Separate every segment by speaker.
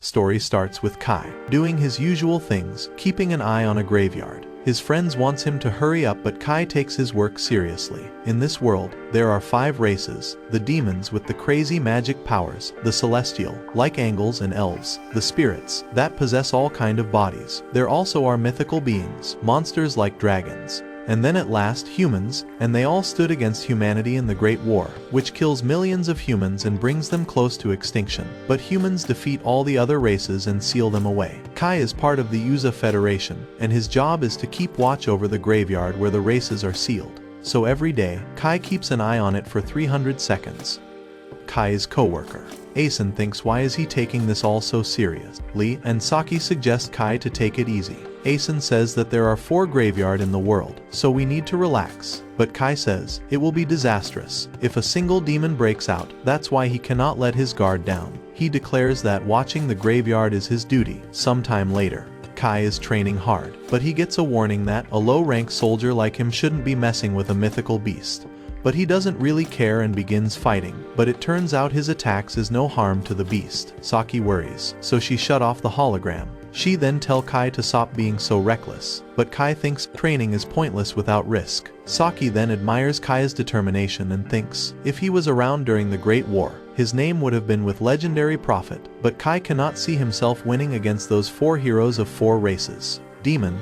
Speaker 1: story starts with Kai doing his usual things, keeping an eye on a graveyard. His friends wants him to hurry up, but Kai takes his work seriously. In this world, there are 5 races: the demons with the crazy magic powers, the celestial, like angels and elves, the spirits, that possess all kind of bodies. There also are mythical beings, monsters like dragons. And then at last humans, and they all stood against humanity in the Great War, which kills millions of humans and brings them close to extinction. But humans defeat all the other races and seal them away. Kai is part of the Yuza Federation, and his job is to keep watch over the graveyard where the races are sealed. So every day, Kai keeps an eye on it for 300 seconds. Kai's co-worker Asen thinks, why is he taking this all so seriously, and Saki suggests Kai to take it easy. Asen says that there are 4 graveyards in the world, so we need to relax. But Kai says, it will be disastrous if a single demon breaks out. That's why he cannot let his guard down. He declares that watching the graveyard is his duty. Sometime later, Kai is training hard, but he gets a warning that a low-rank soldier like him shouldn't be messing with a mythical beast. But he doesn't really care and begins fighting, but it turns out his attacks is no harm to the beast. Saki worries, so she shut off the hologram. She then tells Kai to stop being so reckless, but Kai thinks training is pointless without risk. Saki then admires Kai's determination and thinks, if he was around during the Great War, his name would have been with legendary prophet. But Kai cannot see himself winning against those 4 heroes of 4 races: demon,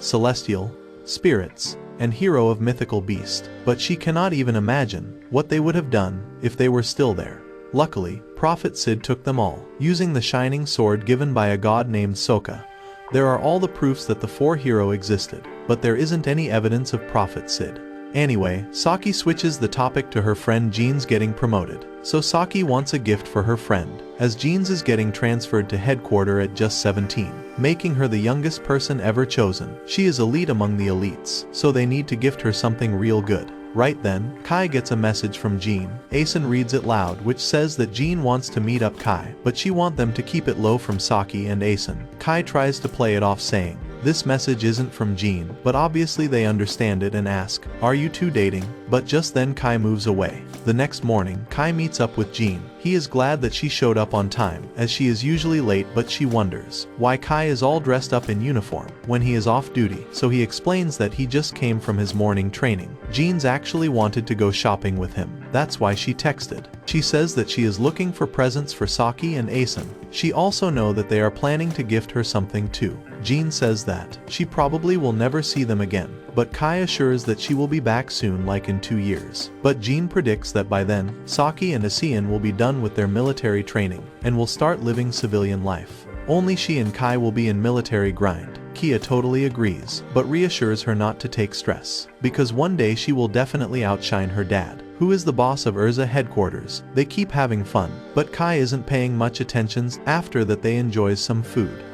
Speaker 1: celestial, spirits, and hero of mythical beast. But she cannot even imagine what they would have done if they were still there. Luckily, Prophet Sid took them all, using the shining sword given by a god named Soka. There are all the proofs that the 4 hero existed, but there isn't any evidence of Prophet Sid. Anyway, Saki switches the topic to her friend Jean's getting promoted. So Saki wants a gift for her friend, as Jean's is getting transferred to headquarters at just 17, making her the youngest person ever chosen. She is elite among the elites, so they need to gift her something real good. Right then, Kai gets a message from Jean. Asen reads it loud, which says that Jean wants to meet up Kai, but she wants them to keep it low from Saki and Asen. Kai tries to play it off saying, this message isn't from Jean, but obviously they understand it and ask, are you two dating? But just then Kai moves away. The next morning, Kai meets up with Jean. He is glad that she showed up on time, as she is usually late, but she wonders why Kai is all dressed up in uniform when he is off duty, so he explains that he just came from his morning training. Jean's actually wanted to go shopping with him. That's why she texted. She says that she is looking for presents for Saki and Asen. She also knows that they are planning to gift her something too. Jean says that she probably will never see them again, but Kai assures that she will be back soon, like in 2 years. But Jean predicts that by then, Saki and Asen will be done with their military training and will start living civilian life. Only she and Kai will be in military grind. Kia totally agrees, but reassures her not to take stress, because one day she will definitely outshine her dad, who is the boss of Urza headquarters. They keep having fun, but Kai isn't paying much attention. After that they enjoys some food.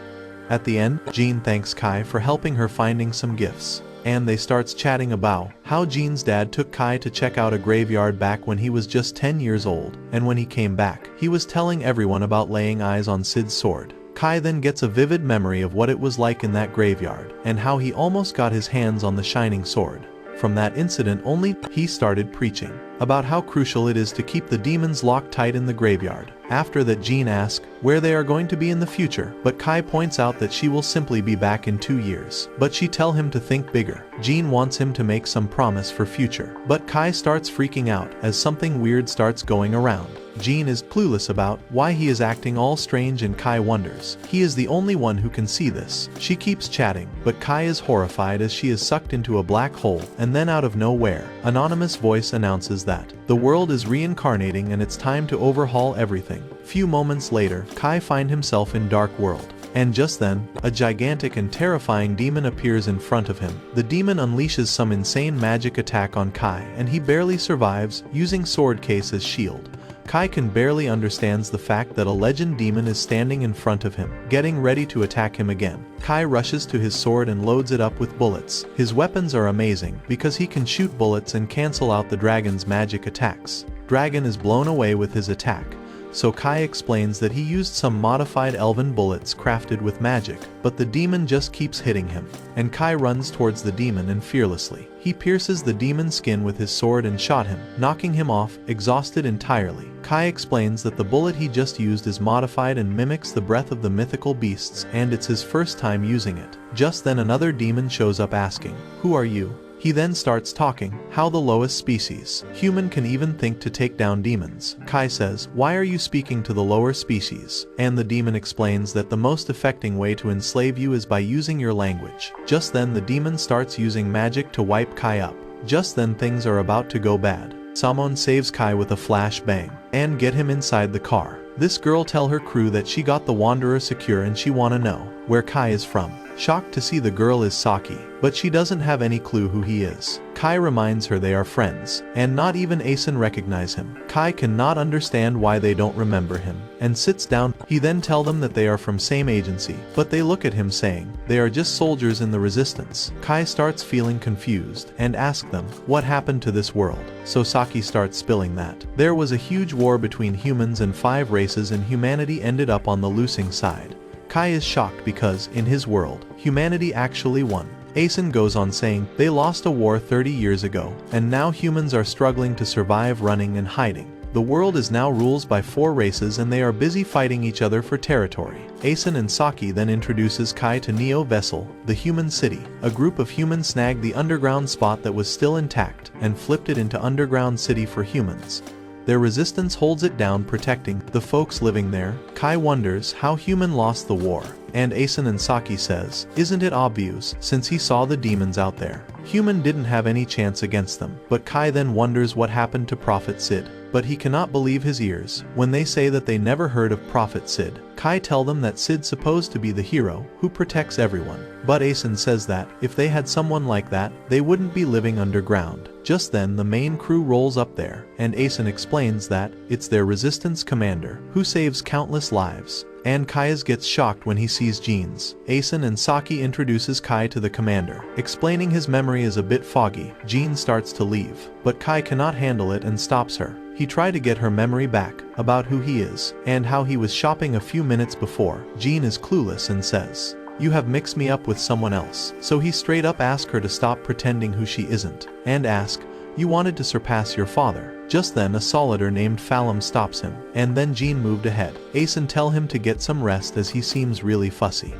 Speaker 1: At the end, Jean thanks Kai for helping her finding some gifts, and they starts chatting about how Jean's dad took Kai to check out a graveyard back when he was just 10 years old, and when he came back, he was telling everyone about laying eyes on Sid's sword. Kai then gets a vivid memory of what it was like in that graveyard, and how he almost got his hands on the shining sword. From that incident only, he started preaching about how crucial it is to keep the demons locked tight in the graveyard. After that, Jean asks where they are going to be in the future, but Kai points out that she will simply be back in 2 years. But she tells him to think bigger. Jean wants him to make some promise for future, but Kai starts freaking out as something weird starts going around. Jean is clueless about why he is acting all strange, and Kai wonders. He is the only one who can see this. She keeps chatting, but Kai is horrified as she is sucked into a black hole, and then out of nowhere, anonymous voice announces that the world is reincarnating and it's time to overhaul everything. Few moments later, Kai finds himself in Dark World. And just then, a gigantic and terrifying demon appears in front of him. The demon unleashes some insane magic attack on Kai, and he barely survives, using sword case as shield. Kai can barely understands the fact that a legend demon is standing in front of him, getting ready to attack him again. Kai rushes to his sword and loads it up with bullets. His weapons are amazing, because he can shoot bullets and cancel out the dragon's magic attacks. Dragon is blown away with his attack. so Kai explains that he used some modified elven bullets crafted with magic, but the demon just keeps hitting him. And Kai runs towards the demon and fearlessly, he pierces the demon's skin with his sword and shot him, knocking him off, exhausted entirely. Kai explains that the bullet he just used is modified and mimics the breath of the mythical beasts, and it's his first time using it. Just then another demon shows up asking, "Who are you?" He then starts talking, how the lowest species, human, can even think to take down demons. Kai says, "Why are you speaking to the lower species?" And the demon explains that the most effective way to enslave you is by using your language. Just then the demon starts using magic to wipe Kai up. Just then things are about to go bad. Someone saves Kai with a flash bang, and get him inside the car. This girl tell her crew that she got the Wanderer secure and she wanna know where Kai is from. Shocked to see the girl is Saki, but she doesn't have any clue who he is. Kai reminds her they are friends, and not even Asen recognize him. Kai cannot understand why they don't remember him, and sits down. He then tell them that they are from same agency, but they look at him saying, they are just soldiers in the resistance. Kai starts feeling confused, and asks them, what happened to this world? So Saki starts spilling that there was a huge war between humans and 5 races and humanity ended up on the losing side. Kai is shocked because, in his world, humanity actually won. Asen goes on saying, they lost a war 30 years ago, and now humans are struggling to survive running and hiding. The world is now ruled by 4 races and they are busy fighting each other for territory. Asen and Saki then introduces Kai to Neo Vessel, the human city. A group of humans snagged the underground spot that was still intact, and flipped it into underground city for humans. Their resistance holds it down, protecting the folks living there. Kai wonders how human lost the war, and Asen and Saki says, isn't it obvious, since he saw the demons out there? Human didn't have any chance against them. But Kai then wonders what happened to Prophet Sid. But he cannot believe his ears when they say that they never heard of Prophet Sid. Kai tell them that Sid's supposed to be the hero who protects everyone. But Asen says that if they had someone like that, they wouldn't be living underground. Just then the main crew rolls up there, and Asen explains that it's their resistance commander who saves countless lives. And Kai gets shocked when he sees Jeans. Asen and Saki introduces Kai to the commander, explaining his memory is a bit foggy. Jean starts to leave, but Kai cannot handle it and stops her. He tried to get her memory back, about who he is, and how he was shopping a few minutes before. Jean is clueless and says, you have mixed me up with someone else. So he straight up asks her to stop pretending who she isn't, and ask, you wanted to surpass your father. Just then a soldier named Phalum stops him, and then Jean moved ahead. Asen tell him to get some rest as he seems really fussy.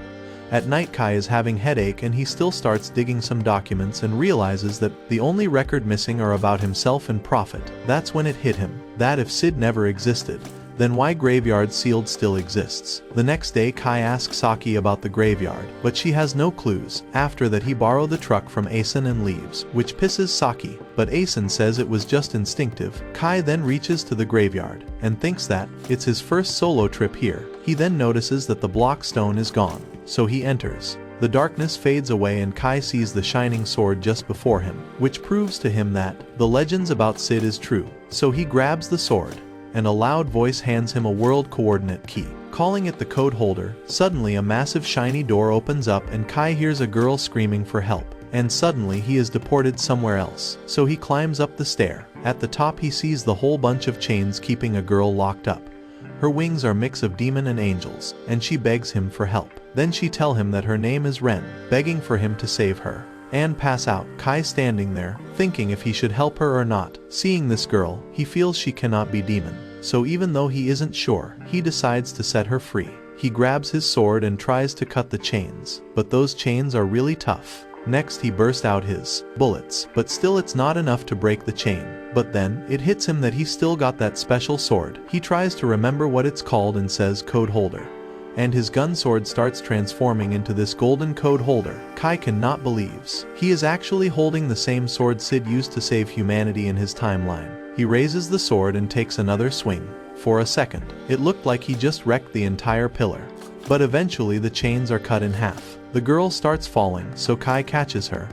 Speaker 1: At night Kai is having headache and he still starts digging some documents and realizes that the only record missing are about himself and Prophet. That's when it hit him, that if Sid never existed, then why Graveyard Sealed still exists. The next day Kai asks Saki about the graveyard, but she has no clues. After that he borrowed the truck from Asen and leaves, which pisses Saki, but Asen says it was just instinctive. Kai then reaches to the graveyard, and thinks that it's his first solo trip here. He then notices that the block stone is gone, so he enters. The darkness fades away and Kai sees the shining sword just before him, which proves to him that the legends about Sid is true. So he grabs the sword, and a loud voice hands him a world coordinate key, calling it the code holder. Suddenly a massive shiny door opens up and Kai hears a girl screaming for help, and suddenly he is deported somewhere else. So he climbs up the stair. At the top he sees the whole bunch of chains keeping a girl locked up. Her wings are mix of demon and angels, and she begs him for help. Then she tell him that her name is Ren, begging for him to save her, and pass out. Kai standing there, thinking if he should help her or not. Seeing this girl, he feels she cannot be demon. So even though he isn't sure, he decides to set her free. He grabs his sword and tries to cut the chains, but those chains are really tough. Next he bursts out his bullets, but still it's not enough to break the chain. But then, it hits him that he still got that special sword. He tries to remember what it's called and says code holder. And his gun sword starts transforming into this golden code holder. Kai cannot believes he is actually holding the same sword Sid used to save humanity in his timeline. He raises the sword and takes another swing. For a second, it looked like he just wrecked the entire pillar. But eventually the chains are cut in half. The girl starts falling, so Kai catches her.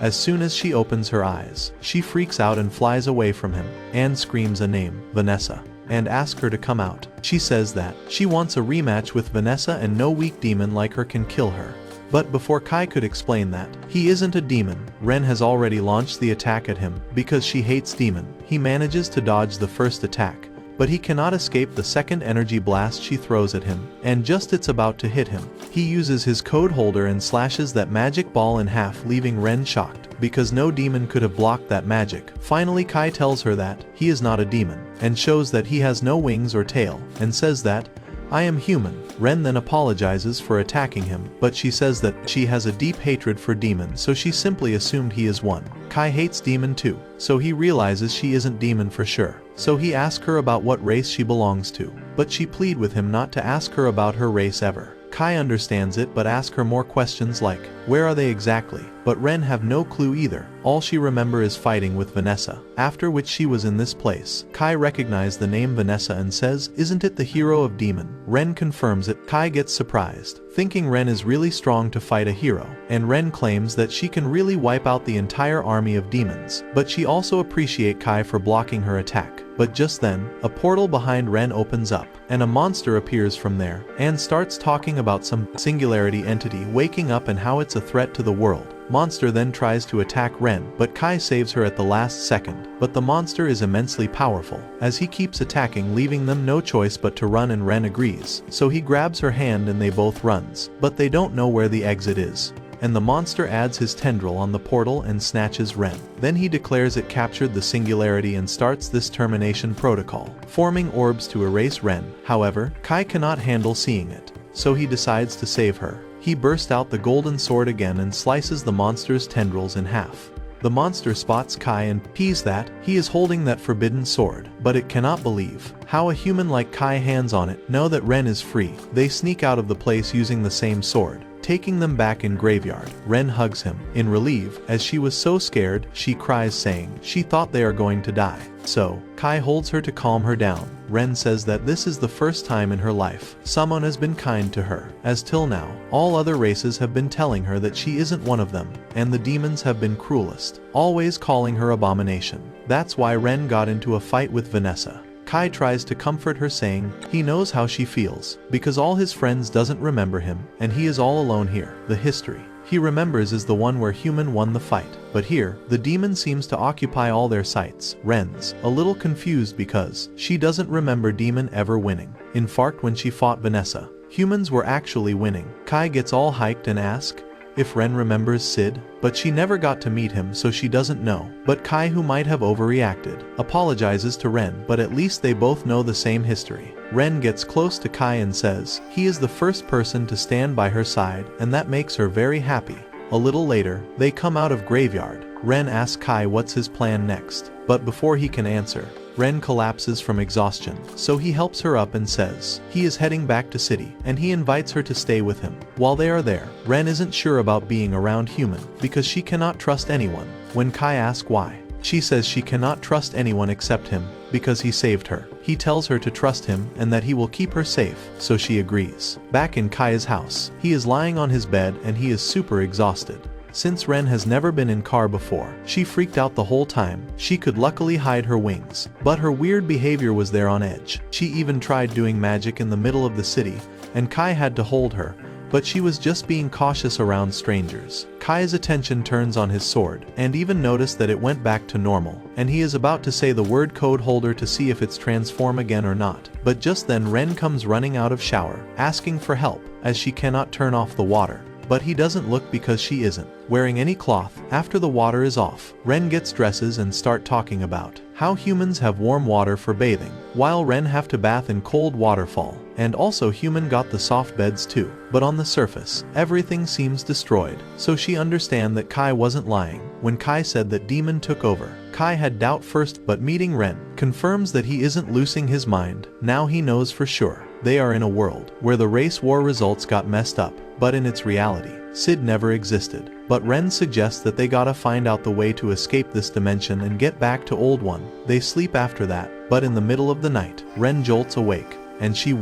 Speaker 1: As soon as she opens her eyes, she freaks out and flies away from him, and screams a name, Vanessa, and asks her to come out. She says that she wants a rematch with Vanessa and no weak demon like her can kill her. But before Kai could explain that he isn't a demon, Ren has already launched the attack at him. Because she hates demon, he manages to dodge the first attack, but he cannot escape the second energy blast she throws at him, and just it's about to hit him. He uses his code holder and slashes that magic ball in half, leaving Ren shocked, because no demon could have blocked that magic. Finally, Kai tells her that he is not a demon, and shows that he has no wings or tail, and says that, "I am human." Ren then apologizes for attacking him, but she says that she has a deep hatred for demons, so she simply assumed he is one. Kai hates demon too, so he realizes she isn't demon for sure. So he asks her about what race she belongs to, but she plead with him not to ask her about her race ever. Kai understands it but asks her more questions like, where are they exactly? But Ren have no clue either. All she remember is fighting with Vanessa, after which she was in this place. Kai recognized the name Vanessa and says, isn't it the hero of demon? Ren confirms it. Kai gets surprised, thinking Ren is really strong to fight a hero, and Ren claims that she can really wipe out the entire army of demons, but she also appreciates Kai for blocking her attack. But just then, a portal behind Ren opens up, and a monster appears from there, and starts talking about some singularity entity waking up and how it's a threat to the world. Monster then tries to attack Ren, but Kai saves her at the last second. But the monster is immensely powerful, as he keeps attacking, leaving them no choice but to run, and Ren agrees. So he grabs her hand and they both runs, but they don't know where the exit is. And the monster adds his tendril on the portal and snatches Ren. Then he declares it captured the singularity and starts this termination protocol, forming orbs to erase Ren. However, Kai cannot handle seeing it, so he decides to save her. He bursts out the golden sword again and slices the monster's tendrils in half. The monster spots Kai and pees that he is holding that forbidden sword, but it cannot believe how a human like Kai hands on it. Know that Ren is free. They sneak out of the place using the same sword, taking them back in graveyard. Ren hugs him in relief, as she was so scared she cries, saying she thought they are going to die. So Kai holds her to calm her down. Ren says that this is the first time in her life someone has been kind to her, as till now all other races have been telling her that she isn't one of them, and the demons have been cruelest, always calling her abomination. That's why Ren got into a fight with Vanessa. Kai tries to comfort her, saying he knows how she feels, because all his friends doesn't remember him, and he is all alone here. The history he remembers is the one where human won the fight, but here, the demon seems to occupy all their sights. Ren's a little confused because she doesn't remember demon ever winning. In fact, when she fought Vanessa, humans were actually winning. Kai gets all hyped and asks if Ren remembers Sid, but she never got to meet him, so she doesn't know. But Kai, who might have overreacted, apologizes to Ren, but at least they both know the same history. Ren gets close to Kai and says he is the first person to stand by her side, and that makes her very happy. A little later, they come out of graveyard. Ren asks Kai what's his plan next, but before he can answer, Ren collapses from exhaustion, so he helps her up and says he is heading back to city, and he invites her to stay with him. While they are there, Ren isn't sure about being around human, because she cannot trust anyone. When Kai asks why, she says she cannot trust anyone except him, because he saved her. He tells her to trust him and that he will keep her safe, so she agrees. Back in Kai's house, he is lying on his bed and he is super exhausted. Since Ren has never been in car before, she freaked out the whole time. She could luckily hide her wings, but her weird behavior was there on edge. She even tried doing magic in the middle of the city, and Kai had to hold her, but she was just being cautious around strangers. Kai's attention turns on his sword, and even noticed that it went back to normal, and he is about to say the word code holder to see if it's transform again or not. But just then Ren comes running out of shower, asking for help, as she cannot turn off the water. But he doesn't look because she isn't wearing any cloth. After the water is off, Ren gets dresses and start talking about how humans have warm water for bathing, while Ren have to bath in cold waterfall. And also human got the soft beds too. But on the surface, everything seems destroyed, so she understand that Kai wasn't lying. When Kai said that demon took over, Kai had doubt first, but meeting Ren confirms that he isn't losing his mind. Now he knows for sure they are in a world where the race war results got messed up, but in its reality, Sid never existed. But Ren suggests that they gotta find out the way to escape this dimension and get back to old one. They sleep after that, but in the middle of the night, Ren jolts awake, and she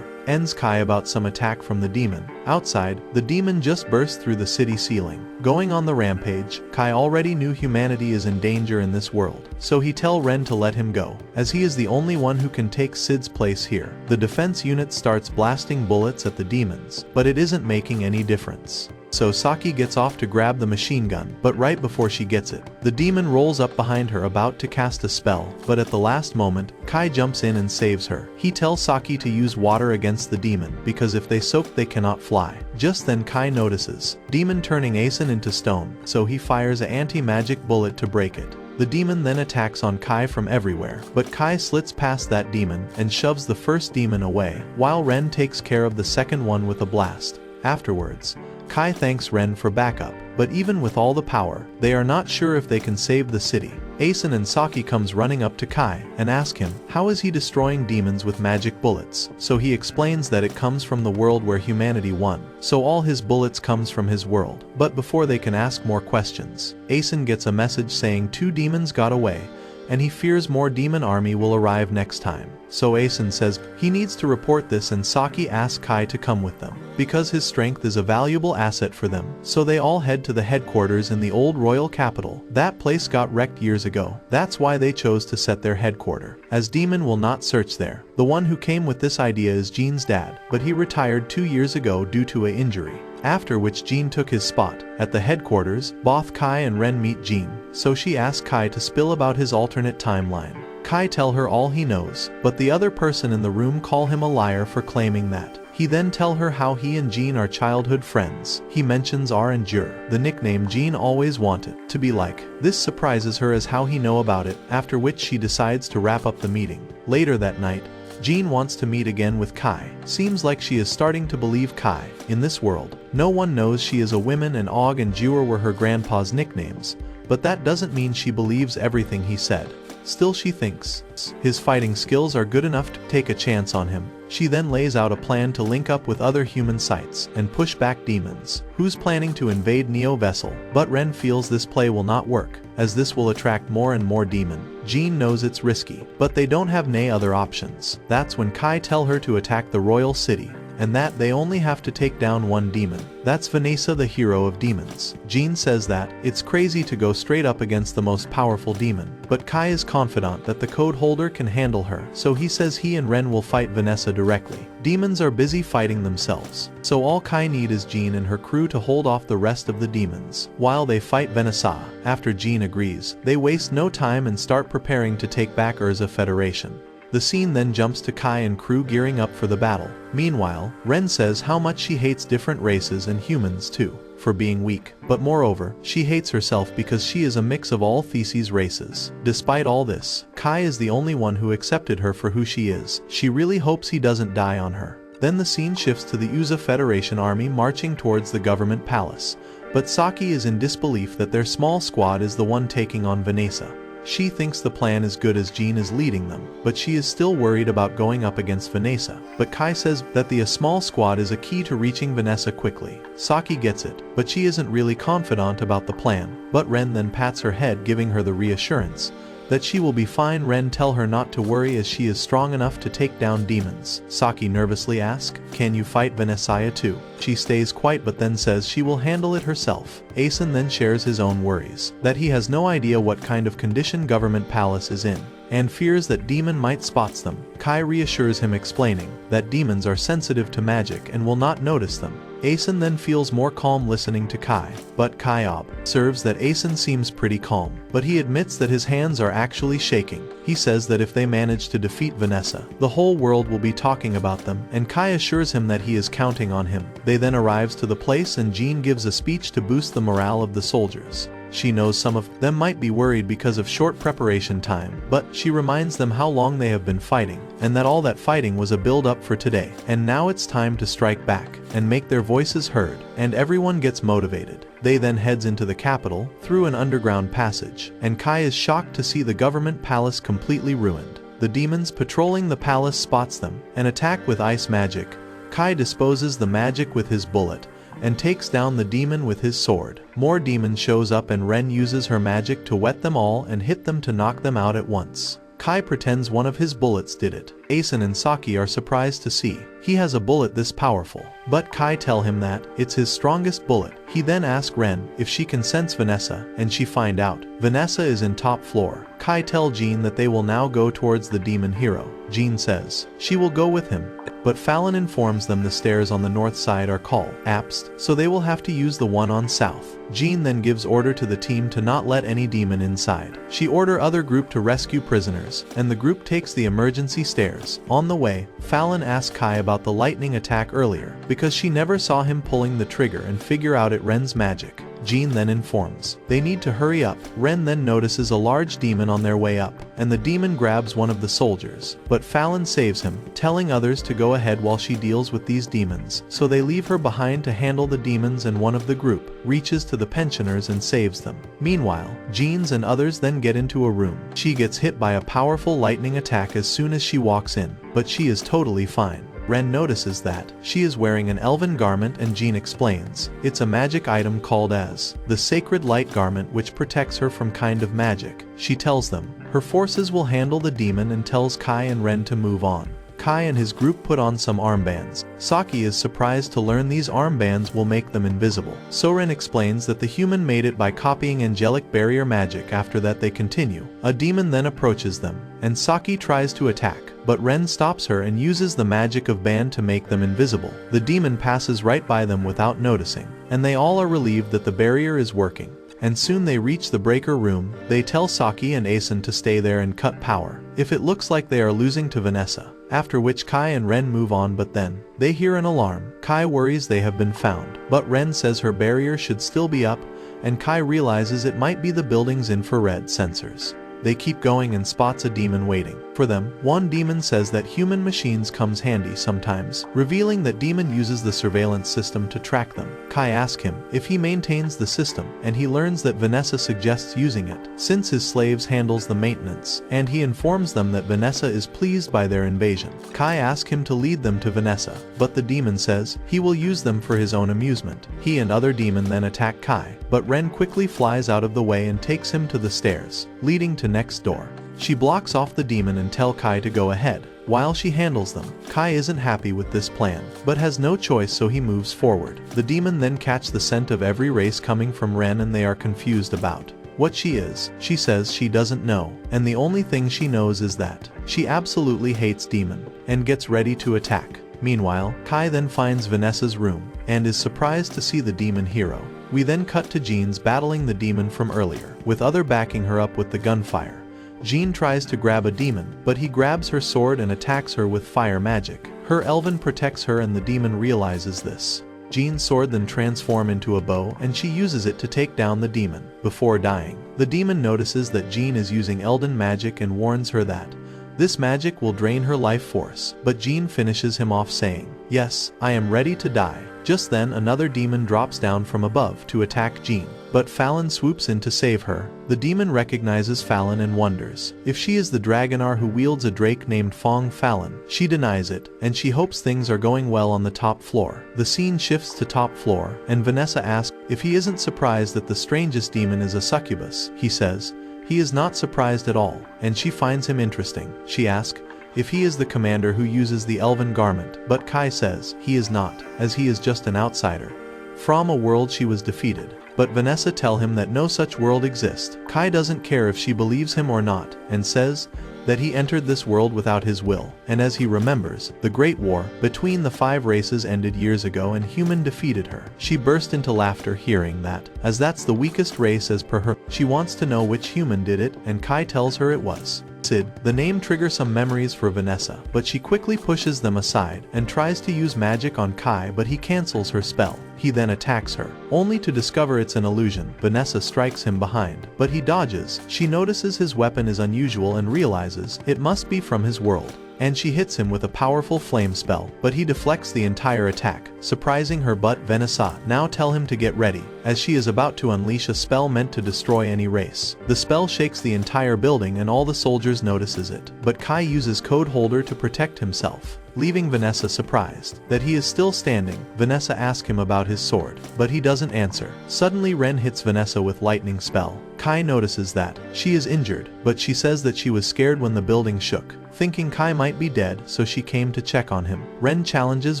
Speaker 1: ends Kai about some attack from the demon. Outside, the demon just burst through the city ceiling, going on the rampage. Kai already knew humanity is in danger in this world, so he tell Ren to let him go, as he is the only one who can take Sid's place here. The defense unit starts blasting bullets at the demons, but it isn't making any difference. So Saki gets off to grab the machine gun, but right before she gets it, the demon rolls up behind her about to cast a spell, but at the last moment, Kai jumps in and saves her. He tells Saki to use water against the demon, because if they soak they cannot fly. Just then Kai notices demon turning Asen into stone, so he fires an anti-magic bullet to break it. The demon then attacks on Kai from everywhere, but Kai slits past that demon and shoves the first demon away, while Ren takes care of the second one with a blast. Afterwards, Kai thanks Ren for backup, but even with all the power, they are not sure if they can save the city. Asen and Saki comes running up to Kai and ask him how is he destroying demons with magic bullets. So he explains that it comes from the world where humanity won, so all his bullets comes from his world. But before they can ask more questions, Asen gets a message saying 2 demons got away, and he fears more demon army will arrive next time. So Asen says he needs to report this, and Saki asks Kai to come with them, because his strength is a valuable asset for them. So they all head to the headquarters in the old royal capital. That place got wrecked years ago. That's why they chose to set their headquarters, as demon will not search there. The one who came with this idea is Jean's dad, but he retired 2 years ago due to an injury. After which Jean took his spot. At the headquarters, both Kai and Ren meet Jean, so she asks Kai to spill about his alternate timeline. Kai tell her all he knows, but the other person in the room call him a liar for claiming that. He then tell her how he and Jean are childhood friends. He mentions R and Jur, the nickname Jean always wanted to be like. This surprises her as how he know about it, after which she decides to wrap up the meeting. Later that night, Jean wants to meet again with Kai. Seems like she is starting to believe Kai. In this world, no one knows she is a woman, and Og and Jur were her grandpa's nicknames, but that doesn't mean she believes everything he said. Still, she thinks his fighting skills are good enough to take a chance on him. She then lays out a plan to link up with other human sites and push back demons, who's planning to invade Neo Vessel. But Ren feels this play will not work, as this will attract more and more demon. Jean knows it's risky, but they don't have any other options. That's when Kai tell her to attack the royal city, and that they only have to take down one demon. That's Vanessa, the hero of demons. Jean says that it's crazy to go straight up against the most powerful demon, but Kai is confident that the code holder can handle her, so he says he and Ren will fight Vanessa directly. Demons are busy fighting themselves, so all Kai need is Jean and her crew to hold off the rest of the demons, while they fight Vanessa. After Jean agrees, they waste no time and start preparing to take back Urza Federation. The scene then jumps to Kai and crew gearing up for the battle. Meanwhile, Ren says how much she hates different races and humans too, for being weak, but moreover, she hates herself because she is a mix of all Theses races. Despite all this, Kai is the only one who accepted her for who she is. She really hopes he doesn't die on her. Then the scene shifts to the Urza Federation army marching towards the government palace, but Saki is in disbelief that their small squad is the one taking on Vanessa. She thinks the plan is good as Jean is leading them, but she is still worried about going up against Vanessa. But Kai says that the small squad is a key to reaching Vanessa quickly. Saki gets it, but she isn't really confident about the plan. But Ren then pats her head, giving her the reassurance that she will be fine. Ren tell her not to worry as she is strong enough to take down demons. Saki nervously asks, "Can you fight Vanessa too?" She stays quiet but then says she will handle it herself. Asen then shares his own worries, that he has no idea what kind of condition government palace is in, and fears that demon might spots them. Kai reassures him, explaining that demons are sensitive to magic and will not notice them. Asen then feels more calm listening to Kai, but Kai observes that Asen seems pretty calm, but he admits that his hands are actually shaking. He says that if they manage to defeat Vanessa, the whole world will be talking about them, and Kai assures him that he is counting on him. They then arrives to the place and Jean gives a speech to boost the morale of the soldiers. She knows some of them might be worried because of short preparation time, but she reminds them how long they have been fighting, and that all that fighting was a build-up for today, and now it's time to strike back and make their voices heard, and everyone gets motivated. They then heads into the capital through an underground passage, and Kai is shocked to see the government palace completely ruined. The demons patrolling the palace spots them and attack with ice magic. Kai disposes the magic with his bullet and takes down the demon with his sword. More demons shows up and Ren uses her magic to wet them all and hit them to knock them out at once. Kai pretends one of his bullets did it. Asen and Saki are surprised to see he has a bullet this powerful, but Kai tell him that it's his strongest bullet. He then asks Ren if she can sense Vanessa, and she find out Vanessa is in top floor. Kai tell Jean that they will now go towards the demon hero. Jean says she will go with him. But Fallon informs them the stairs on the north side are called apps, so they will have to use the one on south. Jean then gives order to the team to not let any demon inside. She order other group to rescue prisoners, and the group takes the emergency stairs. On the way, Fallon asks Kai about the lightning attack earlier, because she never saw him pulling the trigger and figure out it Ren's magic. Jean then informs they need to hurry up. Ren then notices a large demon on their way up, and the demon grabs one of the soldiers, but Fallon saves him, telling others to go ahead while she deals with these demons, so they leave her behind to handle the demons, and one of the group reaches to the pensioners and saves them. Meanwhile, Jeans and others then get into a room. She gets hit by a powerful lightning attack as soon as she walks in, but she is totally fine. Ren notices that she is wearing an elven garment, and Jean explains it's a magic item called as the Sacred Light Garment, which protects her from kind of magic. She tells them her forces will handle the demon and tells Kai and Ren to move on. Kai and his group put on some armbands. Saki is surprised to learn these armbands will make them invisible. Soren explains that the human made it by copying angelic barrier magic. After that they continue. A demon then approaches them, and Saki tries to attack, but Ren stops her and uses the magic of band to make them invisible. The demon passes right by them without noticing, and they all are relieved that the barrier is working. And soon they reach the breaker room. They tell Saki and Asen to stay there and cut power if it looks like they are losing to Vanessa, after which Kai and Ren move on, but then they hear an alarm. Kai worries they have been found, but Ren says her barrier should still be up, and Kai realizes it might be the building's infrared sensors. They keep going and spots a demon waiting for them. One demon says that human machines comes handy sometimes, revealing that demon uses the surveillance system to track them. Kai asks him if he maintains the system, and he learns that Vanessa suggests using it, since his slaves handles the maintenance, and he informs them that Vanessa is pleased by their invasion. Kai asks him to lead them to Vanessa, but the demon says he will use them for his own amusement. He and other demon then attack Kai, but Ren quickly flies out of the way and takes him to the stairs, leading to next door. She blocks off the demon and tell Kai to go ahead while she handles them. Kai isn't happy with this plan, but has no choice, so he moves forward. The demon then catch the scent of every race coming from Ren, and they are confused about what she is. She says she doesn't know, and the only thing she knows is that she absolutely hates demon, and gets ready to attack. Meanwhile, Kai then finds Vanessa's room, and is surprised to see the demon hero. We then cut to Jeans battling the demon from earlier, with other backing her up with the gunfire. Jean tries to grab a demon, but he grabs her sword and attacks her with fire magic. Her elven protects her, and the demon realizes this. Jean's sword then transforms into a bow, and she uses it to take down the demon. Before dying, the demon notices that Jean is using elven magic and warns her that this magic will drain her life force, but Jean finishes him off saying, "Yes, I am ready to die." Just then another demon drops down from above to attack Jean, but Fallon swoops in to save her. The demon recognizes Fallon and wonders if she is the Dragonar who wields a drake named Fong Fallon. She denies it, and she hopes things are going well on the top floor. The scene shifts to top floor, and Vanessa asks if he isn't surprised that the strangest demon is a succubus. He says he is not surprised at all, and she finds him interesting. She asks if he is the commander who uses the elven garment, but Kai says he is not, as he is just an outsider from a world she was defeated. But Vanessa tell him that no such world exists. Kai doesn't care if she believes him or not, and says that he entered this world without his will, and as he remembers, the Great War between the 5 races ended years ago and human defeated her. She burst into laughter hearing that, as that's the weakest race as per her. She wants to know which human did it, and Kai tells her it was Sid. The name triggers some memories for Vanessa, but she quickly pushes them aside and tries to use magic on Kai, but he cancels her spell. He then attacks her, only to discover it's an illusion. Vanessa strikes him behind, but he dodges. She notices his weapon is unusual and realizes it must be from his world, and she hits him with a powerful flame spell, but he deflects the entire attack, surprising her. But Vanessa now tell him to get ready, as she is about to unleash a spell meant to destroy any race. The spell shakes the entire building and all the soldiers notices it, but Kai uses Code Holder to protect himself, leaving Vanessa surprised that he is still standing. Vanessa asks him about his sword, but he doesn't answer. Suddenly Ren hits Vanessa with lightning spell. Kai notices that she is injured, but she says that she was scared when the building shook, thinking Kai might be dead, so she came to check on him. Ren challenges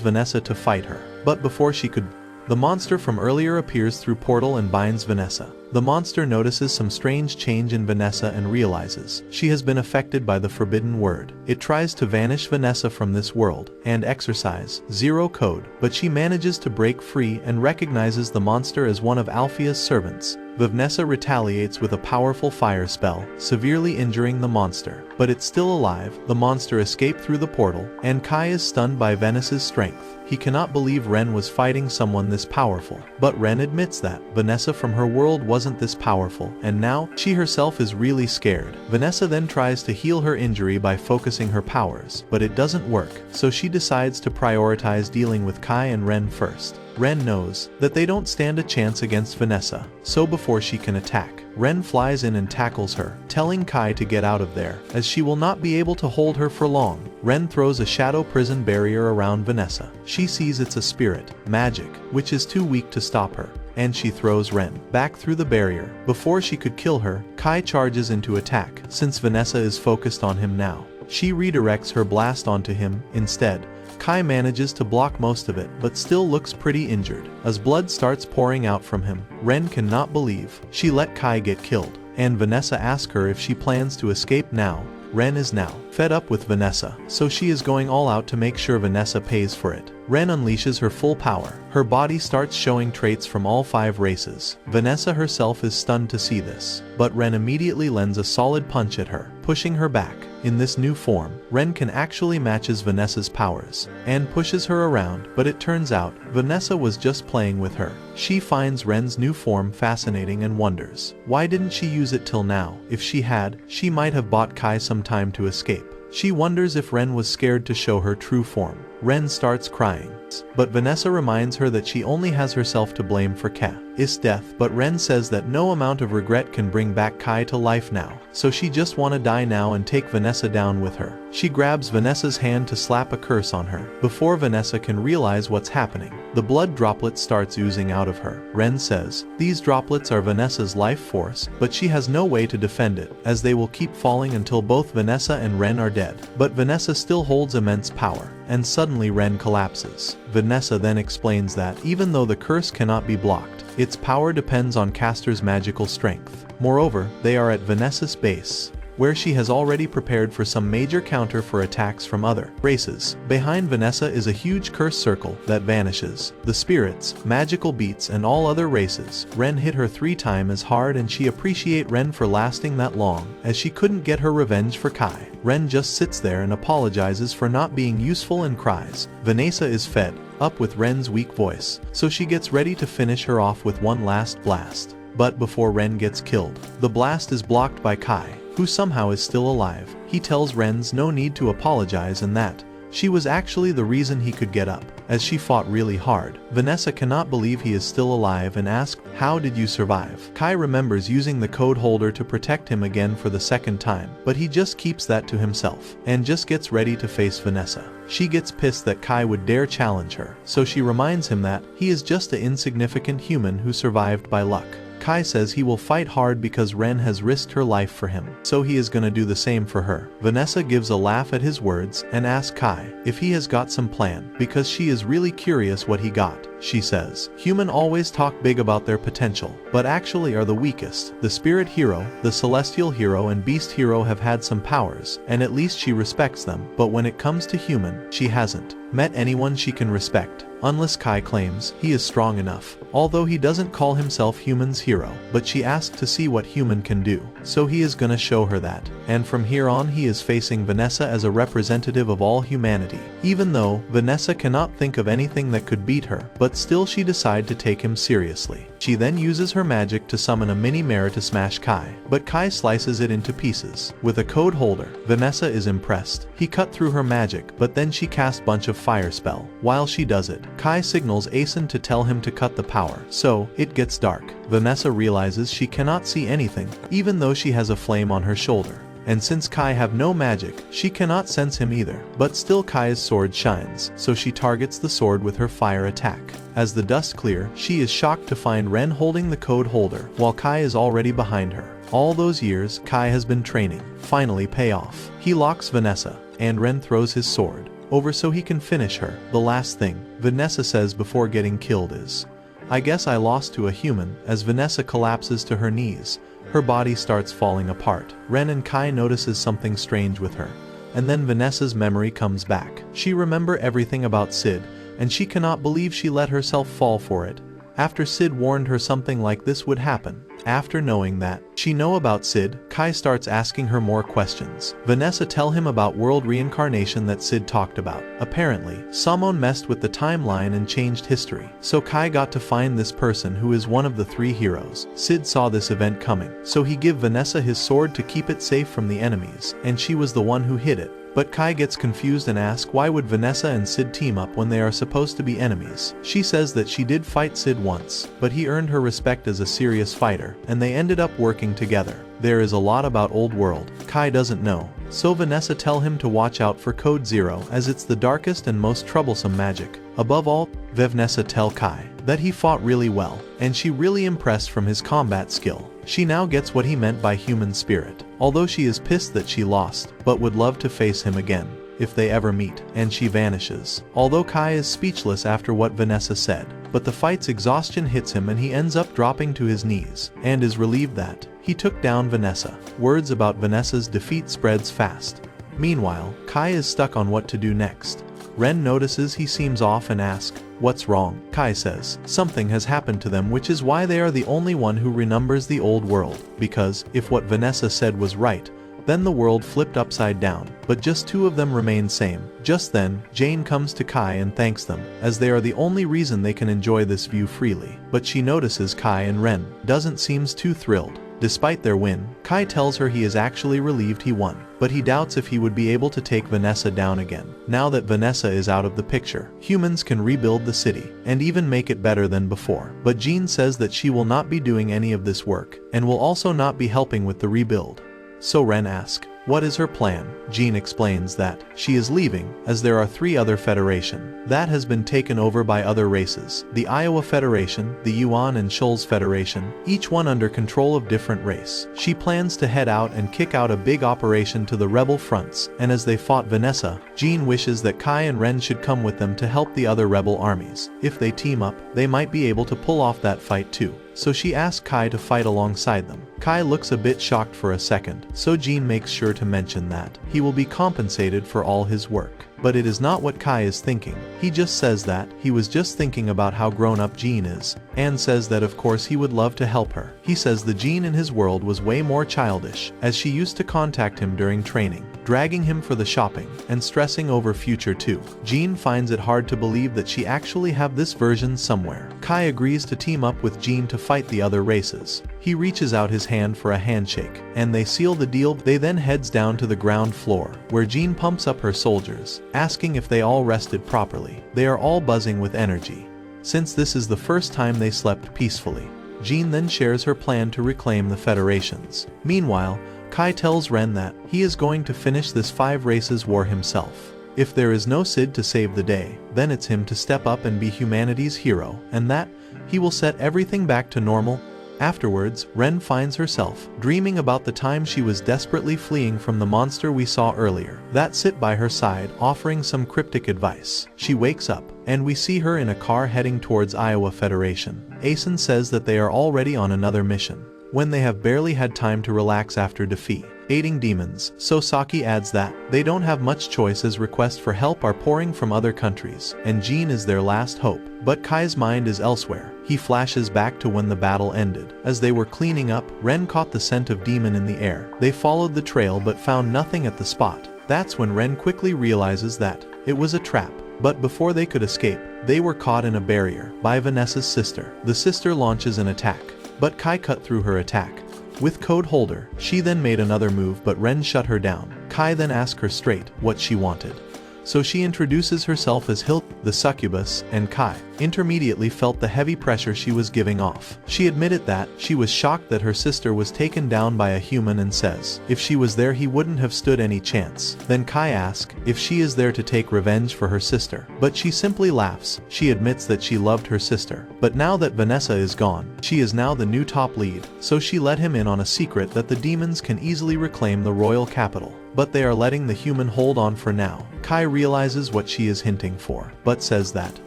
Speaker 1: Vanessa to fight her, but before she could The monster from earlier appears through portal and binds Vanessa. The monster notices some strange change in Vanessa and realizes she has been affected by the forbidden word. It tries to vanish Vanessa from this world and exercise zero code, but she manages to break free and recognizes the monster as one of Alphea's servants. Vanessa retaliates with a powerful fire spell, severely injuring the monster. But it's still alive. The monster escaped through the portal, and Kai is stunned by Vanessa's strength. He cannot believe Ren was fighting someone this powerful. But Ren admits that Vanessa from her world wasn't this powerful, and now she herself is really scared. Vanessa then tries to heal her injury by focusing her powers, but it doesn't work, so she decides to prioritize dealing with Kai and Ren first. Ren knows that they don't stand a chance against Vanessa, so before she can attack, Ren flies in and tackles her, telling Kai to get out of there, as she will not be able to hold her for long. Ren throws a shadow prison barrier around Vanessa. She sees it's a spirit, magic, which is too weak to stop her, and she throws Ren back through the barrier. Before she could kill her, Kai charges into attack, since Vanessa is focused on him now. She redirects her blast onto him instead. Kai manages to block most of it, but still looks pretty injured. As blood starts pouring out from him, Ren cannot believe she let Kai get killed, and Vanessa asks her if she plans to escape now. Ren is now fed up with Vanessa, so she is going all out to make sure Vanessa pays for it. Ren unleashes her full power. Her body starts showing traits from all 5 races. Vanessa herself is stunned to see this, but Ren immediately lends a solid punch at her, pushing her back. In this new form, Ren can actually matches Vanessa's powers, and pushes her around, but it turns out, Vanessa was just playing with her. She finds Ren's new form fascinating and wonders, why didn't she use it till now? If she had, she might have bought Kai some time to escape. She wonders if Ren was scared to show her true form. Ren starts crying, but Vanessa reminds her that she only has herself to blame for Kai's death, but Ren says that no amount of regret can bring back Kai to life now, so she just wanna die now and take Vanessa down with her. She grabs Vanessa's hand to slap a curse on her. Before Vanessa can realize what's happening, the blood droplet starts oozing out of her. Ren says these droplets are Vanessa's life force, but she has no way to defend it, as they will keep falling until both Vanessa and Ren are dead. But Vanessa still holds immense power, and suddenly Ren collapses. Vanessa then explains that even though the curse cannot be blocked, its power depends on caster's magical strength. Moreover, they are at Vanessa's base, where she has already prepared for some major counter for attacks from other races. Behind Vanessa is a huge curse circle that vanishes. The spirits, magical beats and all other races. Ren hit her 3 times as hard, and she appreciate Ren for lasting that long, as she couldn't get her revenge for Kai. Ren just sits there and apologizes for not being useful and cries. Vanessa is fed up with Ren's weak voice, so she gets ready to finish her off with one last blast. But before Ren gets killed, the blast is blocked by Kai, who somehow is still alive. He tells Ren's no need to apologize and that she was actually the reason he could get up, as she fought really hard. Vanessa cannot believe he is still alive and asks, "How did you survive?" Kai remembers using the code holder to protect him again for the 2nd time, but he just keeps that to himself, and just gets ready to face Vanessa. She gets pissed that Kai would dare challenge her, so she reminds him that he is just an insignificant human who survived by luck. Kai says he will fight hard because Ren has risked her life for him, so he is gonna do the same for her. Vanessa gives a laugh at his words and asks Kai if he has got some plan, because she is really curious what he got. She says, human always talk big about their potential, but actually are the weakest. The spirit hero, the celestial hero and beast hero have had some powers, and at least she respects them, but when it comes to human, she hasn't met anyone she can respect. Unless Kai claims he is strong enough, although he doesn't call himself human's hero, but she asks to see what human can do, so he is gonna show her that. And from here on he is facing Vanessa as a representative of all humanity, even though Vanessa cannot think of anything that could beat her, but still she decides to take him seriously. She then uses her magic to summon a mini mirror to smash Kai, but Kai slices it into pieces with a code holder. Vanessa is impressed. He cut through her magic, but then she casts bunch of fire spell. While she does it, Kai signals Asen to tell him to cut the power, so it gets dark. Vanessa realizes she cannot see anything, even though she has a flame on her shoulder. And since Kai have no magic, she cannot sense him either. But still Kai's sword shines, so she targets the sword with her fire attack. As the dust clears, she is shocked to find Ren holding the code holder, while Kai is already behind her. All those years Kai has been training finally pay off. He locks Vanessa, and Ren throws his sword. over so he can finish her. The last thing Vanessa says before getting killed is, "I guess I lost to a human." As Vanessa collapses to her knees, her body starts falling apart. Ren and Kai notices something strange with her, and then Vanessa's memory comes back. She remembers everything about Sid, and she cannot believe she let herself fall for it. After Sid warned her something like this would happen. After knowing that she know about Sid, Kai starts asking her more questions. Vanessa tell him about world reincarnation that Sid talked about. Apparently, someone messed with the timeline and changed history. So Kai got to find this person who is one of the 3 heroes. Sid saw this event coming, so he give Vanessa his sword to keep it safe from the enemies, and she was the one who hid it. But Kai gets confused and asks why would Vanessa and Sid team up when they are supposed to be enemies. She says that she did fight Sid once, but he earned her respect as a serious fighter, and they ended up working together. There is a lot about old world Kai doesn't know, so Vanessa tell him to watch out for Code Zero as it's the darkest and most troublesome magic. Above all, Vanessa tell Kai that he fought really well, and she really impressed from his combat skill. She now gets what he meant by human spirit, although she is pissed that she lost, but would love to face him again, if they ever meet, and she vanishes. Although Kai is speechless after what Vanessa said, but the fight's exhaustion hits him and he ends up dropping to his knees, and is relieved that he took down Vanessa. Words about Vanessa's defeat spreads fast. Meanwhile, Kai is stuck on what to do next. Ren notices he seems off and asks, "What's wrong?" Kai says, something has happened to them, which is why they are the only one who remembers the old world. Because, if what Vanessa said was right, then the world flipped upside down, but just 2 of them remain same. Just then, Jane comes to Kai and thanks them, as they are the only reason they can enjoy this view freely. But she notices Kai and Ren doesn't seems too thrilled. Despite their win, Kai tells her he is actually relieved he won, but he doubts if he would be able to take Vanessa down again. Now that Vanessa is out of the picture, humans can rebuild the city, and even make it better than before. But Jean says that she will not be doing any of this work, and will also not be helping with the rebuild. So Ren asks, what is her plan? Jean explains that she is leaving, as there are 3 other federations that has been taken over by other races. The Iowa Federation, the Yuan and Shoals Federation, each one under control of different race. She plans to head out and kick out a big operation to the rebel fronts, and as they fought Vanessa, Jean wishes that Kai and Ren should come with them to help the other rebel armies. If they team up, they might be able to pull off that fight too. So she asks Kai to fight alongside them. Kai looks a bit shocked for a second, so Jean makes sure to mention that he will be compensated for all his work. But it is not what Kai is thinking. He just says that he was just thinking about how grown-up Jean is, and says that of course he would love to help her. He says the Jean in his world was way more childish, as she used to contact him during training, dragging him for the shopping, and stressing over future too. Jean finds it hard to believe that she actually have this version somewhere. Kai agrees to team up with Jean to fight the other races. He reaches out his hand for a handshake, and they seal the deal. They then heads down to the ground floor, where Jean pumps up her soldiers, asking if they all rested properly. They are all buzzing with energy, since this is the first time they slept peacefully. Jean then shares her plan to reclaim the federations. Meanwhile, Kai tells Ren that he is going to finish this 5 races war himself. If there is no Sid to save the day, then it's him to step up and be humanity's hero, and that he will set everything back to normal. Afterwards, Ren finds herself dreaming about the time she was desperately fleeing from the monster we saw earlier, that sit by her side, offering some cryptic advice. She wakes up, and we see her in a car heading towards Iowa Federation. Asen says that they are already on another mission, when they have barely had time to relax after defeating demons. So Saki adds that they don't have much choice as requests for help are pouring from other countries, and Jean is their last hope. But Kai's mind is elsewhere. He flashes back to when the battle ended. As they were cleaning up, Ren caught the scent of demon in the air. They followed the trail but found nothing at the spot. That's when Ren quickly realizes that it was a trap. But before they could escape, they were caught in a barrier by Vanessa's sister. The sister launches an attack, but Kai cut through her attack with Code Holder. She then made another move, but Ren shut her down. Kai then asked her straight what she wanted. So she introduces herself as Hilt, the succubus, and Kai intermediately felt the heavy pressure she was giving off. She admitted that she was shocked that her sister was taken down by a human and says if she was there he wouldn't have stood any chance. Then Kai asks if she is there to take revenge for her sister, but she simply laughs. She admits that she loved her sister, but now that Vanessa is gone, she is now the new top lead, so she let him in on a secret that the demons can easily reclaim the royal capital. but they are letting the human hold on for now. Kai realizes what she is hinting for, but says that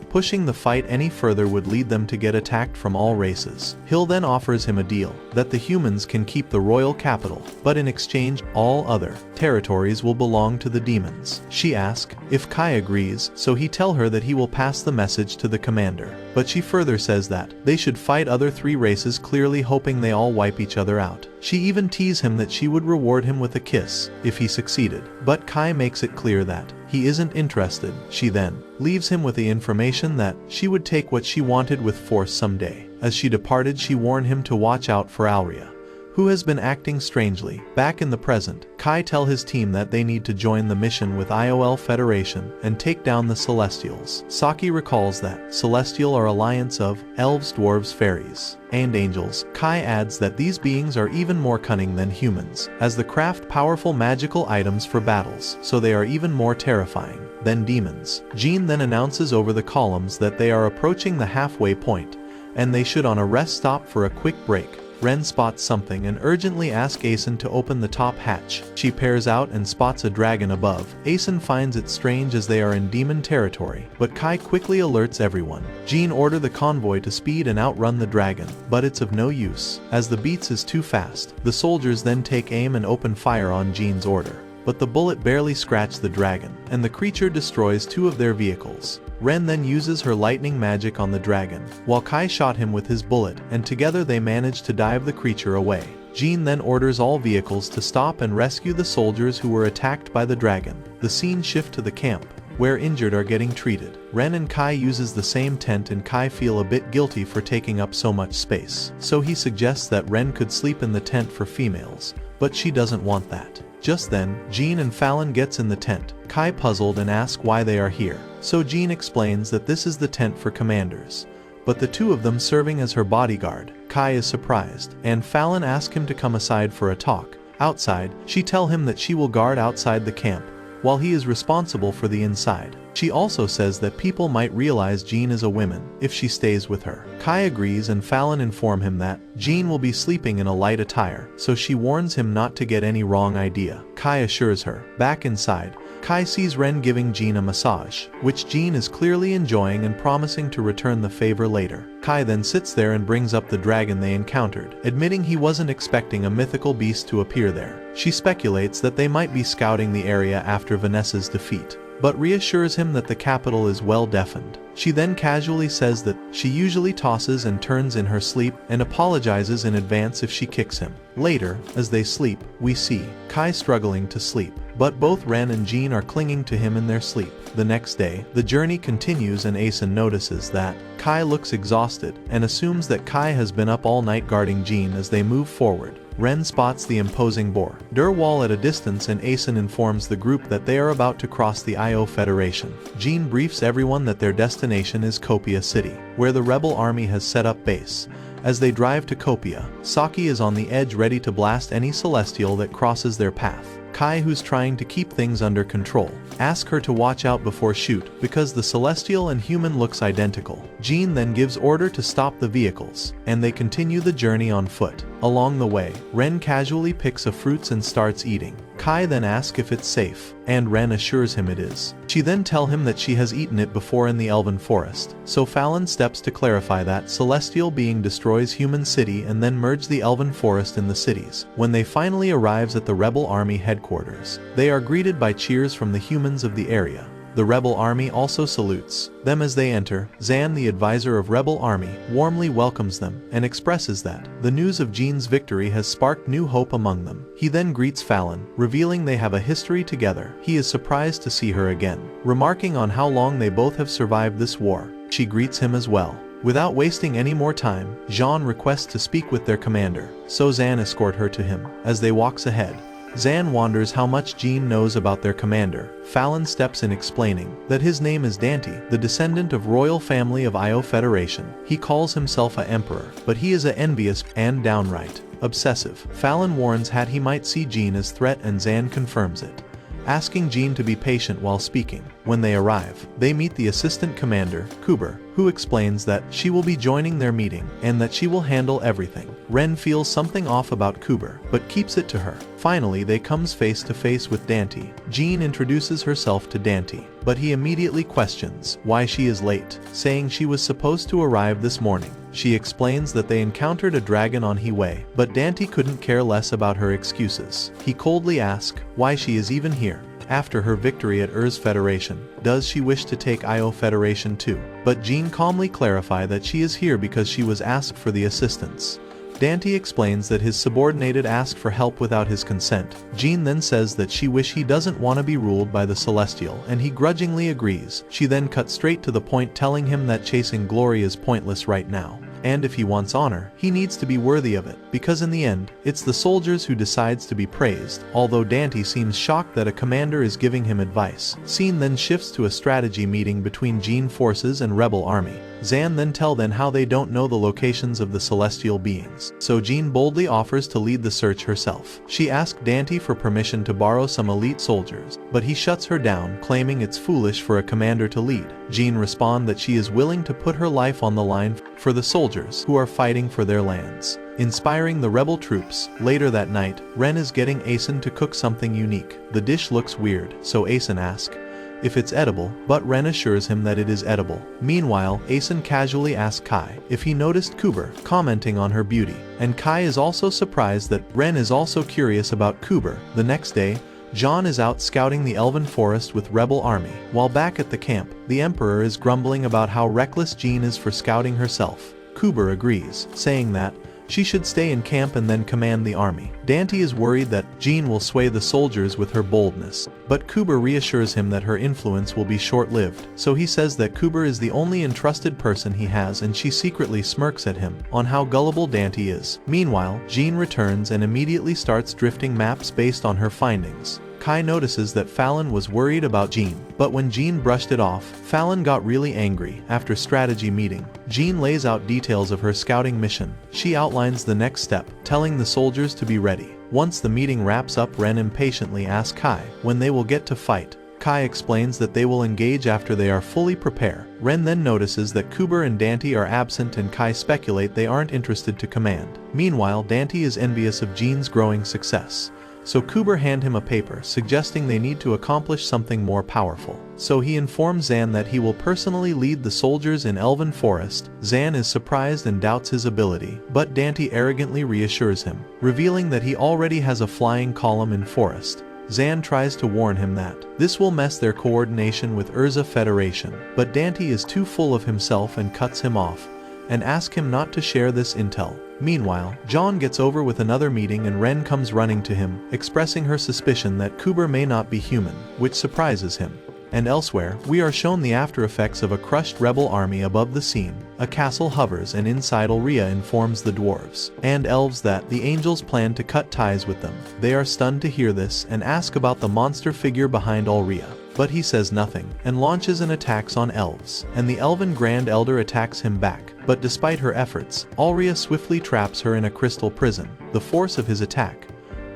Speaker 1: pushing the fight any further would lead them to get attacked from all races. Hill then offers him a deal, that the humans can keep the royal capital, but in exchange, all other territories will belong to the demons. She asks if Kai agrees, so he tell her that he will pass the message to the commander. But she further says that they should fight other 3 races, clearly hoping they all wipe each other out. She even teased him that she would reward him with a kiss if he succeeded, but Kai makes it clear that he isn't interested. She then leaves him with the information that she would take what she wanted with force someday. As she departed, she warned him to watch out for Alria, who has been acting strangely. Back in the present, Kai tell his team that they need to join the mission with IOL Federation and take down the Celestials. Saki recalls that Celestial are alliance of elves, dwarves, fairies, and angels. Kai adds that these beings are even more cunning than humans, as they craft powerful magical items for battles, so they are even more terrifying than demons. Jean then announces over the columns that they are approaching the halfway point, and they should on a rest stop for a quick break. Ren spots something and urgently asks Asen to open the top hatch. She peers out and spots a dragon above. Asen finds it strange as they are in demon territory, but Kai quickly alerts everyone. Jean orders the convoy to speed and outrun the dragon, but it's of no use, as the beats is too fast. The soldiers then take aim and open fire on Jean's order, but the bullet barely scratched the dragon, and the creature destroys 2 of their vehicles. Ren then uses her lightning magic on the dragon, while Kai shot him with his bullet, and together they manage to dive the creature away. Jean then orders all vehicles to stop and rescue the soldiers who were attacked by the dragon. The scene shifts to the camp, where injured are getting treated. Ren and Kai uses the same tent, and Kai feel a bit guilty for taking up so much space. So he suggests that Ren could sleep in the tent for females, but she doesn't want that. Just then, Jean and Fallon gets in the tent. Kai puzzled and asks why they are here. So Jean explains that this is the tent for commanders, but the 2 of them serving as her bodyguard. Kai is surprised, and Fallon asks him to come aside for a talk. Outside, she tell him that she will guard outside the camp, while he is responsible for the inside. She also says that people might realize Jean is a woman if she stays with her. Kai agrees, and Fallon inform him that Jean will be sleeping in a light attire, so she warns him not to get any wrong idea. Kai assures her. Back inside, Kai sees Ren giving Jean a massage, which Jean is clearly enjoying and promising to return the favor later. Kai then sits there and brings up the dragon they encountered, admitting he wasn't expecting a mythical beast to appear there. She speculates that they might be scouting the area after Vanessa's defeat, but reassures him that the capital is well defended. She then casually says that she usually tosses and turns in her sleep, and apologizes in advance if she kicks him. Later, as they sleep, we see Kai struggling to sleep, but both Ren and Jean are clinging to him in their sleep. The next day, the journey continues, and Asen notices that Kai looks exhausted and assumes that Kai has been up all night guarding Jean. As they move forward, Ren spots the imposing border wall at a distance, and Asen informs the group that they are about to cross the IO Federation. Jean briefs everyone that their destination is Copia City, where the rebel army has set up base. As they drive to Copia, Saki is on the edge, ready to blast any celestial that crosses their path. Kai, who's trying to keep things under control, asks her to watch out before shoot, because the celestial and human looks identical. Jean then gives order to stop the vehicles, and they continue the journey on foot. Along the way, Ren casually picks a fruits and starts eating. Kai then asks if it's safe, and Ren assures him it is. She then tells him that she has eaten it before in the Elven Forest, so Fallon steps to clarify that celestial being destroys human city and then merge the Elven Forest in the cities. When they finally arrives at the rebel army headquarters, they are greeted by cheers from the humans of the area. The rebel army also salutes them as they enter. Zan, the advisor of rebel army, warmly welcomes them and expresses that the news of Jean's victory has sparked new hope among them. He then greets Fallon, revealing they have a history together. He is surprised to see her again, remarking on how long they both have survived this war. She greets him as well. Without wasting any more time, Jean requests to speak with their commander, so Zan escort her to him. As they walks ahead, Zan wonders how much Jean knows about their commander. Fallon steps in, explaining that his name is Dante, the descendant of royal family of Io Federation. He calls himself a emperor, but he is a envious and downright obsessive. Fallon warns that he might see Jean as threat, and Zan confirms it. asking Jean to be patient while speaking. When they arrive, they meet the assistant commander, Kuber, who explains that she will be joining their meeting and that she will handle everything. Ren feels something off about Kuber, but keeps it to her. Finally, they comes face to face with Dante. Jean introduces herself to Dante, but he immediately questions why she is late, saying she was supposed to arrive this morning. She explains that they encountered a dragon on Hiwei, but Dante couldn't care less about her excuses. He coldly asks why she is even here. After her victory at Ur's Federation, does she wish to take Io Federation too? But Jean calmly clarifies that she is here because she was asked for the assistance. Dante explains that his subordinated asked for help without his consent. Jean then says that she wishes he doesn't want to be ruled by the Celestial, and he grudgingly agrees. She then cuts straight to the point, telling him that chasing glory is pointless right now. And if he wants honor, he needs to be worthy of it, because in the end, it's the soldiers who decides to be praised. Although Dante seems shocked that a commander is giving him advice. Scene then shifts to a strategy meeting between Jean forces and rebel army. Zan then tell them how they don't know the locations of the celestial beings, so Jean boldly offers to lead the search herself. She asks Dante for permission to borrow some elite soldiers, but he shuts her down, claiming it's foolish for a commander to lead. Jean responds that she is willing to put her life on the line for the soldiers who are fighting for their lands, inspiring the rebel troops. Later that night, Ren is getting Asen to cook something unique. The dish looks weird, so Asen asks if it's edible, but Ren assures him that it is edible. Meanwhile, Asen casually asks Kai if he noticed Kuber, commenting on her beauty, and Kai is also surprised that Ren is also curious about Kuber. The next day, John is out scouting the elven forest with rebel army. While back at the camp, the Emperor is grumbling about how reckless Jean is for scouting herself. Kuber agrees, saying that she should stay in camp and then command the army. Dante is worried that Jean will sway the soldiers with her boldness, but Kuber reassures him that her influence will be short-lived, so he says that Kuber is the only entrusted person he has, and she secretly smirks at him on how gullible Dante is. Meanwhile, Jean returns and immediately starts drifting maps based on her findings. Kai notices that Fallon was worried about Jean, but when Jean brushed it off, Fallon got really angry. After strategy meeting, Jean lays out details of her scouting mission. She outlines the next step, telling the soldiers to be ready. Once the meeting wraps up, Ren impatiently asks Kai when they will get to fight. Kai explains that they will engage after they are fully prepared. Ren then notices that Kuber and Dante are absent, and Kai speculate they aren't interested to command. Meanwhile, Dante is envious of Jean's growing success, so Kuber hands him a paper suggesting they need to accomplish something more powerful. So he informs Zan that he will personally lead the soldiers in Elven Forest. Zan is surprised and doubts his ability, but Dante arrogantly reassures him, revealing that he already has a flying column in Forest. Zan tries to warn him that this will mess their coordination with Urza Federation, but Dante is too full of himself and cuts him off, and asks him not to share this intel. Meanwhile, John gets over with another meeting, and Ren comes running to him, expressing her suspicion that Kuber may not be human, which surprises him. And elsewhere, we are shown the after effects of a crushed rebel army above the scene. A castle hovers, and inside Ulria informs the dwarves and elves that the angels plan to cut ties with them. They are stunned to hear this and ask about the monster figure behind Ulria, but he says nothing and launches an attack on elves, and the elven Grand Elder attacks him back. But despite her efforts, Ulria swiftly traps her in a crystal prison. The force of his attack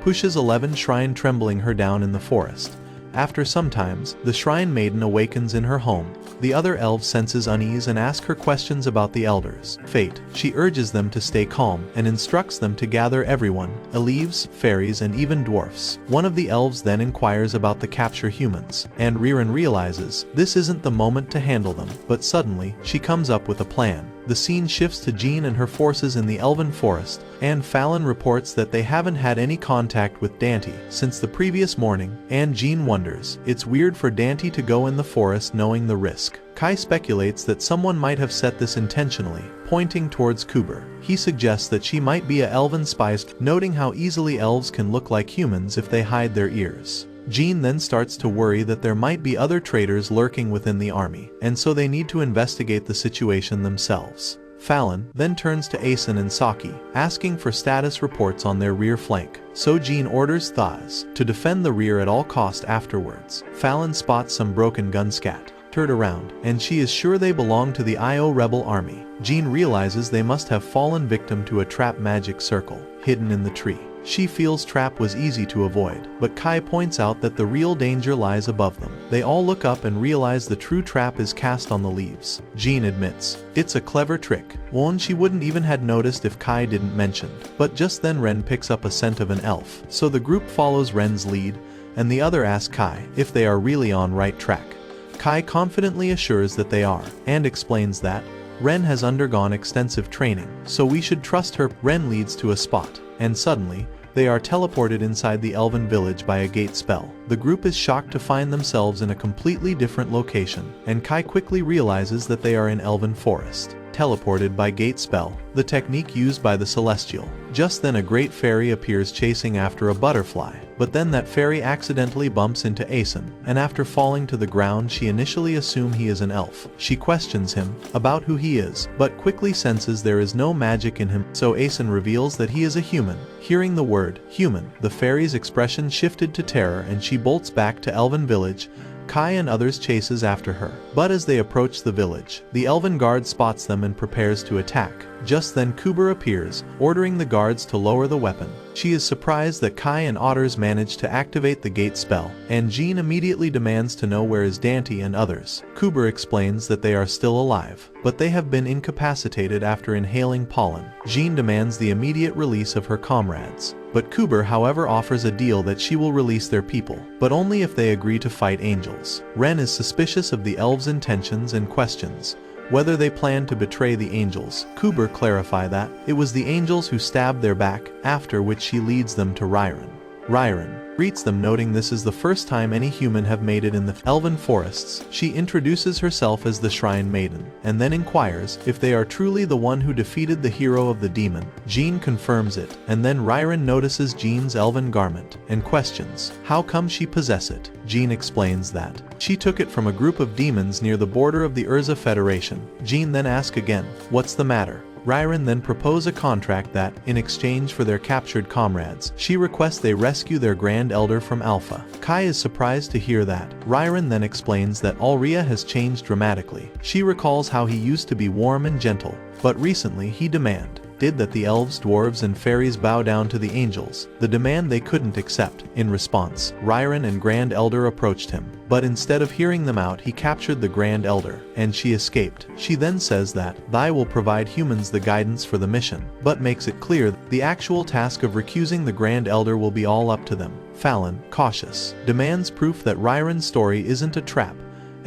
Speaker 1: pushes 11 Shrine trembling her down in the forest. After some times, the Shrine Maiden awakens in her home. The other elves senses unease and ask her questions about the elders' fate. She urges them to stay calm and instructs them to gather everyone, elves, fairies, and even dwarfs. One of the elves then inquires about the capture humans, and Riran realizes this isn't the moment to handle them, but suddenly, she comes up with a plan. The scene shifts to Jean and her forces in the Elven Forest, and Fallon reports that they haven't had any contact with Dante since the previous morning, and Jean wonders, it's weird for Dante to go in the forest knowing the risk. Kai speculates that someone might have set this intentionally, pointing towards Kuber. He suggests that she might be a elven spy, noting how easily elves can look like humans if they hide their ears. Jean then starts to worry that there might be other traitors lurking within the army, and so they need to investigate the situation themselves. Fallon then turns to Asen and Saki, asking for status reports on their rear flank, so Jean orders Thaz to defend the rear at all cost. Afterwards, Fallon spots some broken gun scattered around, and she is sure they belong to the Io rebel army. Jean realizes they must have fallen victim to a trap magic circle hidden in the tree. She feels trap was easy to avoid, but Kai points out that the real danger lies above them. They all look up and realize the true trap is cast on the leaves. Jean admits, it's a clever trick, one she wouldn't even had noticed if Kai didn't mention. But just then Ren picks up a scent of an elf, so the group follows Ren's lead, and the other asks Kai if they are really on right track. Kai confidently assures that they are, and explains that Ren has undergone extensive training, so we should trust her. Ren leads to a spot, and suddenly, they are teleported inside the elven village by a gate spell. The group is shocked to find themselves in a completely different location, and Kai quickly realizes that they are in elven forest. Teleported by gate spell, the technique used by the Celestial. Just then a great fairy appears chasing after a butterfly, but then that fairy accidentally bumps into Aeson, and after falling to the ground she initially assumes he is an elf. She questions him about who he is, but quickly senses there is no magic in him, so Aeson reveals that he is a human. Hearing the word human, the fairy's expression shifted to terror and she bolts back to Elven Village. Kai and others chases after her, but as they approach the village, the elven guard spots them and prepares to attack. Just then Kuber appears, ordering the guards to lower the weapon. She is surprised that Kai and Otters manage to activate the gate spell, and Jean immediately demands to know where is Dante and others. Kuber explains that they are still alive, but they have been incapacitated after inhaling pollen. Jean demands the immediate release of her comrades, but Kuber however offers a deal that she will release their people, but only if they agree to fight angels. Ren is suspicious of the elves' intentions and questions whether they plan to betray the angels. Kuber clarify that it was the angels who stabbed their back, after which she leads them to Ryren. Ryren greets them, noting this is the first time any human have made it in the elven forests. She introduces herself as the Shrine Maiden, and then inquires if they are truly the one who defeated the hero of the demon. Jean confirms it, and then Ryren notices Jean's elven garment, and questions how come she possess it. Jean explains that she took it from a group of demons near the border of the Urza Federation. Jean then asks again, what's the matter? Ryren then propose a contract that, in exchange for their captured comrades, she requests they rescue their Grand Elder from Alpha. Kai is surprised to hear that. Ryren then explains that Ulria has changed dramatically. She recalls how he used to be warm and gentle, but recently he demanded that the elves, dwarves and fairies bow down to the angels, the demand they couldn't accept. In response, Ryren and Grand Elder approached him, but instead of hearing them out he captured the Grand Elder, and she escaped. She then says that Thy will provide humans the guidance for the mission, but makes it clear the actual task of recusing the Grand Elder will be all up to them. Fallon, cautious, demands proof that Ryren's story isn't a trap,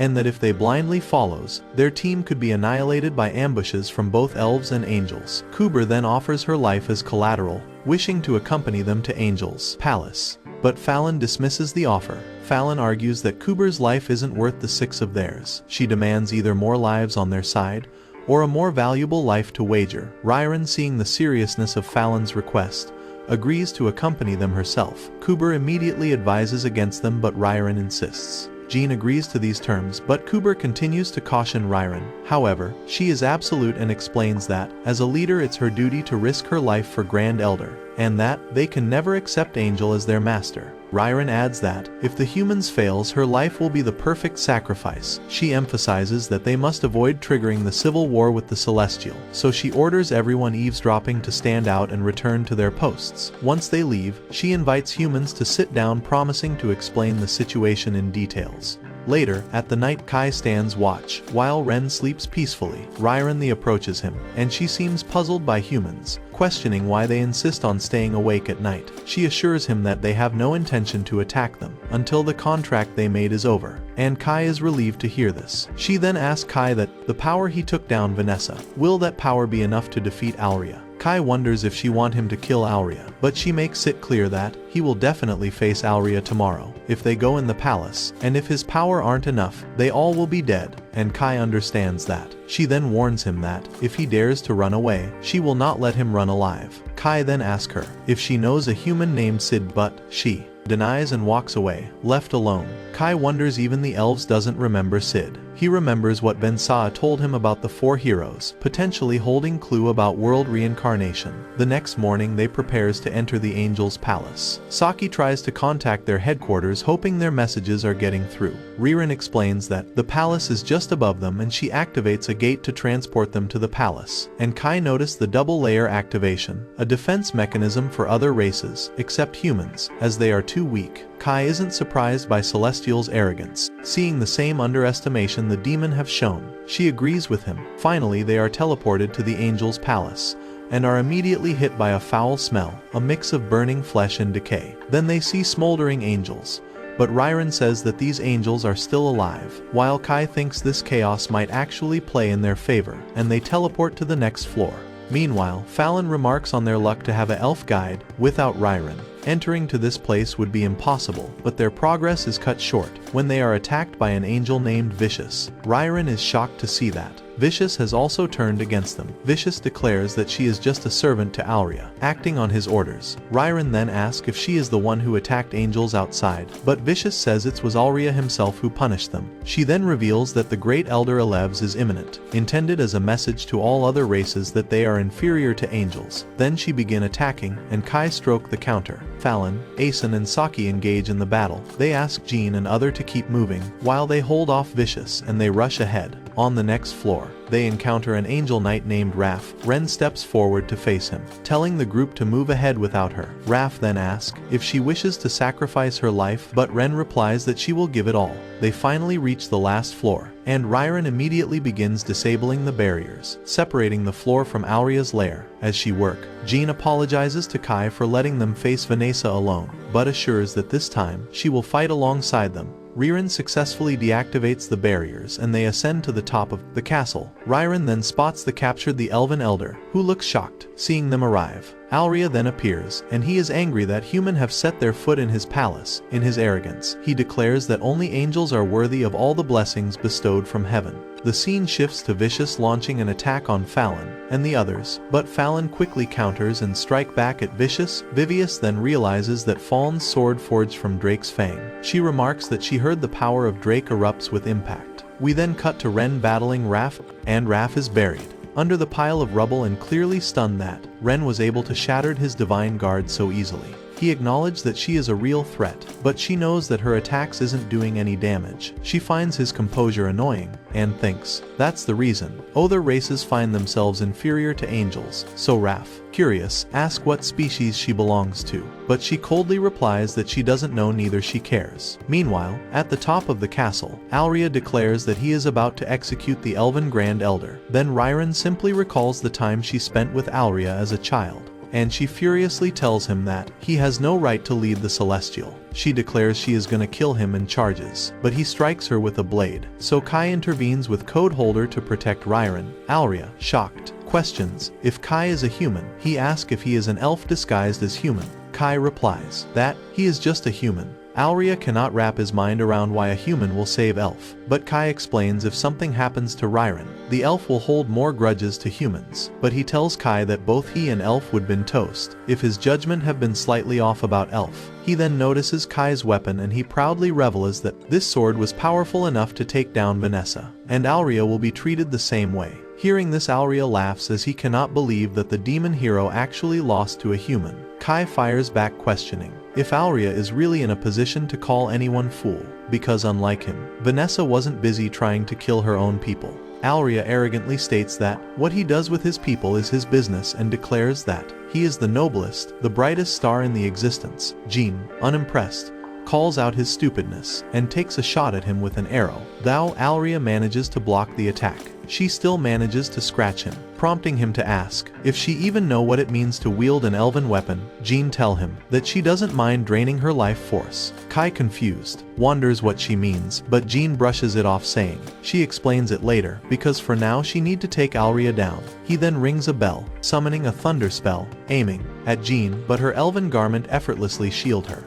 Speaker 1: and that if they blindly follows, their team could be annihilated by ambushes from both elves and angels. Kuber then offers her life as collateral, wishing to accompany them to Angel's palace. But Fallon dismisses the offer. Fallon argues that Kuber's life isn't worth the 6 of theirs. She demands either more lives on their side, or a more valuable life to wager. Ryren, seeing the seriousness of Fallon's request, agrees to accompany them herself. Kuber immediately advises against them, but Ryren insists. Jean agrees to these terms, but Kuber continues to caution Ryren. However, she is absolute and explains that, as a leader, it's her duty to risk her life for Grand Elder, and that they can never accept Angel as their master. Ryren adds that, if the humans fails, her life will be the perfect sacrifice. She emphasizes that they must avoid triggering the civil war with the Celestial, so she orders everyone eavesdropping to stand out and return to their posts. Once they leave, she invites humans to sit down, promising to explain the situation in details. Later, at the night, Kai stands watch, while Ren sleeps peacefully. Ryren approaches him, and she seems puzzled by humans, questioning why they insist on staying awake at night. She assures him that they have no intention to attack them until the contract they made is over, and Kai is relieved to hear this. She then asks Kai that the power he took down Vanessa, will that power be enough to defeat Ulria? Kai wonders if she want him to kill Ulria, but she makes it clear that he will definitely face Ulria tomorrow if they go in the palace, and if his power aren't enough, they all will be dead, and Kai understands that. She then warns him that if he dares to run away, she will not let him run alive. Kai then asks her if she knows a human named Sid, but she denies and walks away, left alone. Kai wonders even the elves doesn't remember Sid. He remembers what Ben Saa told him about the 4 heroes, potentially holding clue about world reincarnation. The next morning they prepares to enter the Angel's Palace. Saki tries to contact their headquarters hoping their messages are getting through. Ririn explains that the palace is just above them and she activates a gate to transport them to the palace. And Kai noticed the double layer activation, a defense mechanism for other races, except humans, as they are too weak. Kai isn't surprised by Celestial's arrogance. Seeing the same underestimation the demon have shown, she agrees with him. Finally they are teleported to the Angel's Palace, and are immediately hit by a foul smell, a mix of burning flesh and decay. Then they see smoldering angels, but Ririn says that these angels are still alive, while Kai thinks this chaos might actually play in their favor, and they teleport to the next floor. Meanwhile, Fallon remarks on their luck to have an elf guide, without Ririn. Entering to this place would be impossible, but their progress is cut short when they are attacked by an angel named Vicious. Ririn is shocked to see that Vicious has also turned against them. Vicious declares that she is just a servant to Alria, acting on his orders. Ririn then asks if she is the one who attacked angels outside, but Vicious says it was Alria himself who punished them. She then reveals that the Great Elder Elevs is imminent, intended as a message to all other races that they are inferior to angels. Then she begin attacking, and Kai stroke the counter. Fallon, Asen and Saki engage in the battle. They ask Jean and other to keep moving, while they hold off Vicious and they rush ahead. On the next floor, they encounter an angel knight named Raph. Ren steps forward to face him, telling the group to move ahead without her. Raph then asks if she wishes to sacrifice her life, but Ren replies that she will give it all. They finally reach the last floor, and Ririn immediately begins disabling the barriers, separating the floor from Auria's lair. As she works, Jean apologizes to Kai for letting them face Vanessa alone, but assures that this time, she will fight alongside them. Ririn successfully deactivates the barriers and they ascend to the top of the castle. Ririn then spots the captured the Elven Elder, who looks shocked, seeing them arrive. Alria then appears, and he is angry that humans have set their foot in his palace. In his arrogance, he declares that only angels are worthy of all the blessings bestowed from heaven. The scene shifts to Vicious launching an attack on Fallon and the others, but Fallon quickly counters and strikes back at Vicious. Vivius then realizes that Fallon's sword forged from Drake's fang. She remarks that she heard the power of Drake erupts with impact. We then cut to Ren battling Raph, and Raph is buried under the pile of rubble and clearly stunned that Ren was able to shatter his divine guard so easily. He acknowledged that she is a real threat, but she knows that her attacks isn't doing any damage. She finds his composure annoying, and thinks that's the reason other races find themselves inferior to angels. So Raph, curious, asks what species she belongs to, but she coldly replies that she doesn't know, neither she cares. Meanwhile, at the top of the castle, Alria declares that he is about to execute the Elven Grand Elder. Then Ririn simply recalls the time she spent with Alria as a child, and she furiously tells him that he has no right to lead the Celestial. She declares she is gonna kill him and charges, but he strikes her with a blade. So Kai intervenes with Code Holder to protect Ririn. Alria, shocked, questions if Kai is a human. He asks if he is an elf disguised as human. Kai replies that he is just a human. Alria cannot wrap his mind around why a human will save elf, but Kai explains if something happens to Ririn, the elf will hold more grudges to humans. But he tells Kai that both he and elf would been toast if his judgment have been slightly off about elf. He then notices Kai's weapon and he proudly revels that this sword was powerful enough to take down Vanessa, and Alria will be treated the same way. Hearing this, Alria laughs as he cannot believe that the demon hero actually lost to a human. Kai fires back, questioning if Alria is really in a position to call anyone fool, because unlike him, Vanessa wasn't busy trying to kill her own people. Alria arrogantly states that what he does with his people is his business and declares that he is the noblest, the brightest star in the existence. Jean, unimpressed, calls out his stupidness and takes a shot at him with an arrow. Though Alria manages to block the attack, she still manages to scratch him, prompting him to ask if she even know what it means to wield an elven weapon. Jean tells him that she doesn't mind draining her life force. Kai, confused, wonders what she means, but Jean brushes it off, saying she explains it later because for now she need to take Alria down. He then rings a bell, summoning a thunder spell, aiming at Jean, but her elven garment effortlessly shield her.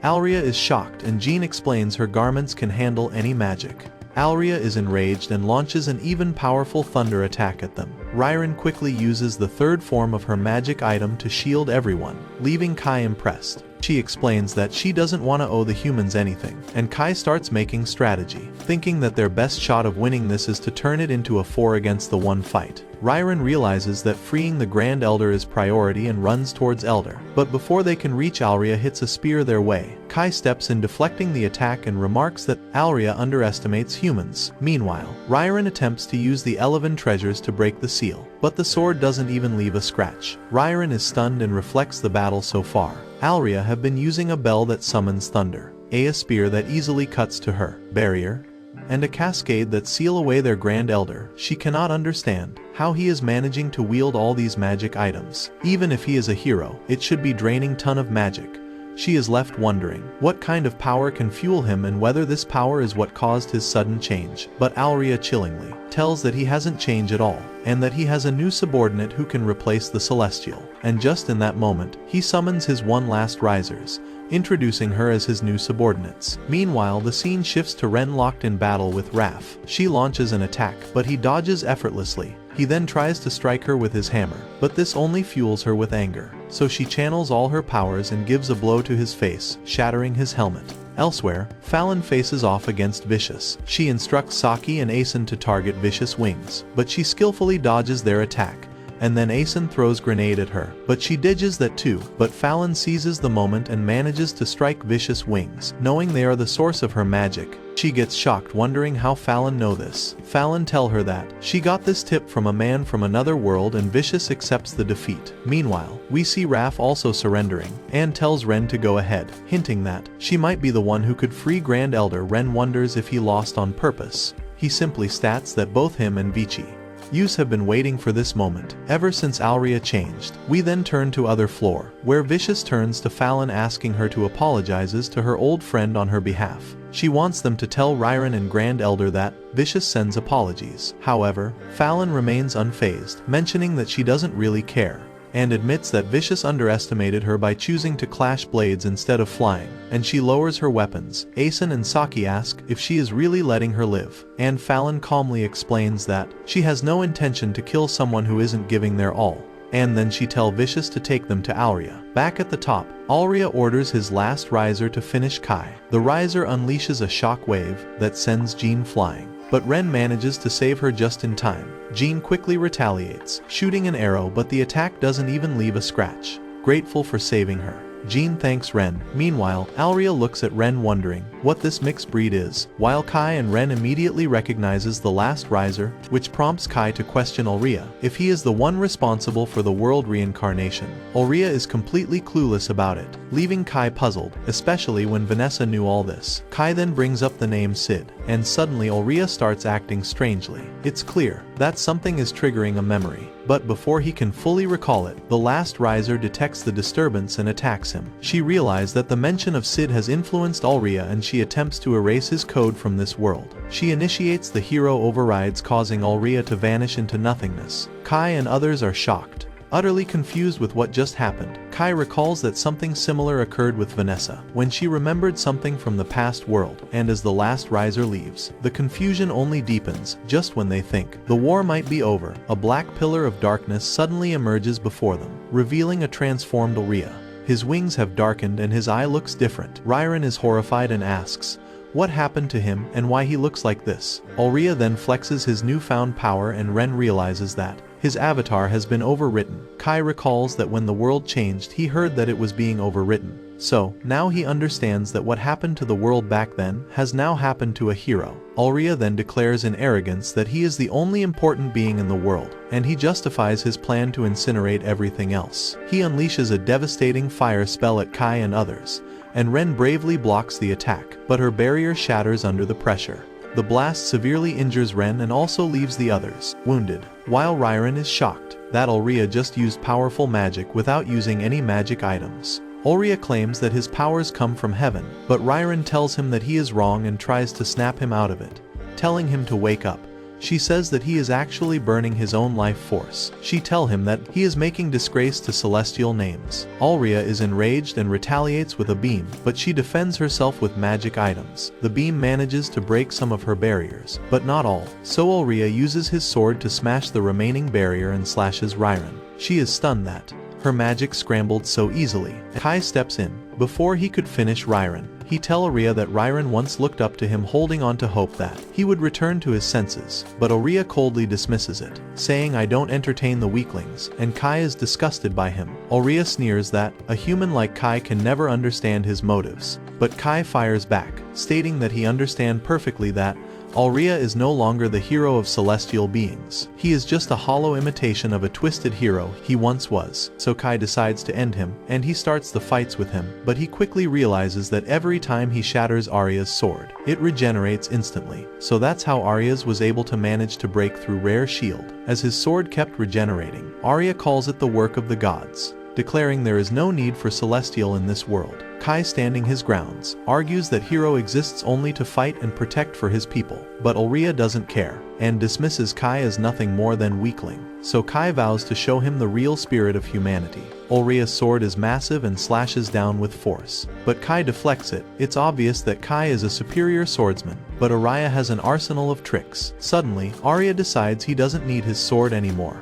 Speaker 1: Alria is shocked and Jean explains her garments can handle any magic. Alria is enraged and launches an even powerful thunder attack at them. Ririn quickly uses the third form of her magic item to shield everyone, leaving Kai impressed. She explains that she doesn't want to owe the humans anything, and Kai starts making strategy, thinking that their best shot of winning this is to turn it into a 4-against-1 fight. Ryron realizes that freeing the Grand Elder is priority and runs towards Elder, but before they can reach, Alria hits a spear their way. Kai steps in, deflecting the attack, and remarks that Alria underestimates humans. Meanwhile, Ryron attempts to use the Eleven treasures to break the seal, but the sword doesn't even leave a scratch. Ryron is stunned and reflects the battle so far. Alria have been using a bell that summons thunder, a spear that easily cuts to her barrier, and a cascade that seal away their Grand Elder. She cannot understand how he is managing to wield all these magic items. Even if he is a hero, it should be draining ton of magic. She is left wondering what kind of power can fuel him and whether this power is what caused his sudden change. But Alria chillingly tells that he hasn't changed at all, and that he has a new subordinate who can replace the Celestial. And just in that moment, he summons his one last risers, introducing her as his new subordinates. Meanwhile, the scene shifts to Ren locked in battle with Raph. She launches an attack, but he dodges effortlessly. He then tries to strike her with his hammer, but this only fuels her with anger. So she channels all her powers and gives a blow to his face, shattering his helmet. Elsewhere, Fallon faces off against Vicious. She instructs Saki and Asen to target Vicious wings, but she skillfully dodges their attack. And then Asen throws grenade at her, but she dodges that too. But Fallon seizes the moment and manages to strike Vicious wings. Knowing they are the source of her magic, she gets shocked, wondering how Fallon know this. Fallon tell her that she got this tip from a man from another world, and Vicious accepts the defeat. Meanwhile, we see Raph also surrendering, and tells Ren to go ahead, hinting that she might be the one who could free Grand Elder. Ren wonders if he lost on purpose. He simply states that both him and Vici Yus have been waiting for this moment ever since Alria changed. We then turn to other floor, where Vicious turns to Fallon, asking her to apologizes to her old friend on her behalf. She wants them to tell Ryron and Grand Elder that Vicious sends apologies. However, Fallon remains unfazed, mentioning that she doesn't really care, and admits that Vicious underestimated her by choosing to clash blades instead of flying, and she lowers her weapons. Asen and Saki ask if she is really letting her live, and Fallon calmly explains that she has no intention to kill someone who isn't giving their all. And then she tells Vicious to take them to Alria. Back at the top, Alria orders his last riser to finish Kai. The riser unleashes a shock wave that sends Jean flying, but Ren manages to save her just in time. Jean quickly retaliates, shooting an arrow, but the attack doesn't even leave a scratch. Grateful for saving her, Jean thanks Ren. Meanwhile, Alria looks at Ren, wondering what this mixed breed is, while Kai and Ren immediately recognizes the last riser, which prompts Kai to question Alria if he is the one responsible for the world reincarnation. Alria is completely clueless about it, leaving Kai puzzled, especially when Vanessa knew all this. Kai then brings up the name Sid, and suddenly Alria starts acting strangely. It's clear that something is triggering a memory, but before he can fully recall it, the last riser detects the disturbance and attacks him. She realizes that the mention of Sid has influenced Alria, and she attempts to erase his code from this world. She initiates the hero overrides, causing Alria to vanish into nothingness. Kai and others are shocked, utterly confused with what just happened. Kai recalls that something similar occurred with Vanessa when she remembered something from the past world, and as the last riser leaves, the confusion only deepens. Just when they think the war might be over, a black pillar of darkness suddenly emerges before them, revealing a transformed Alria. His wings have darkened and his eye looks different. Ryron is horrified and asks what happened to him and why he looks like this. Alria then flexes his newfound power, and Ren realizes that his avatar has been overwritten. Kai recalls that when the world changed, he heard that it was being overwritten. So, now he understands that what happened to the world back then has now happened to a hero. Alria then declares in arrogance that he is the only important being in the world, and he justifies his plan to incinerate everything else. He unleashes a devastating fire spell at Kai and others, and Ren bravely blocks the attack, but her barrier shatters under the pressure. The blast severely injures Ren and also leaves the others wounded, while Ryron is shocked that Alria just used powerful magic without using any magic items. Alria claims that his powers come from heaven, but Ryron tells him that he is wrong and tries to snap him out of it, telling him to wake up. She says that he is actually burning his own life force. She tells him that he is making disgrace to celestial names. Alria is enraged and retaliates with a beam, but she defends herself with magic items. The beam manages to break some of her barriers, but not all. So Alria uses his sword to smash the remaining barrier and slashes Ryron. She is stunned that Her magic scrambled so easily. Kai steps in. Before he could finish Ryren, he tells Aurea that Ryren once looked up to him, holding on to hope that he would return to his senses, but Aurea coldly dismisses it, saying, "I don't entertain the weaklings," and Kai is disgusted by him. Aurea sneers that a human like Kai can never understand his motives, but Kai fires back, stating that he understands perfectly that Aurea is no longer the hero of celestial beings. He is just a hollow imitation of a twisted hero he once was. So Kai decides to end him, and he starts the fights with him, but he quickly realizes that every time he shatters Arya's sword, it regenerates instantly. So that's how Arya's was able to manage to break through Rare Shield, as his sword kept regenerating. Arya calls it the work of the gods, declaring there is no need for celestial in this world. Kai, standing his grounds, argues that hero exists only to fight and protect for his people, but Aurea doesn't care, and dismisses Kai as nothing more than weakling. So Kai vows to show him the real spirit of humanity. Aurea's sword is massive and slashes down with force, but Kai deflects it. It's obvious that Kai is a superior swordsman, but Aurea has an arsenal of tricks. Suddenly, Arya decides he doesn't need his sword anymore,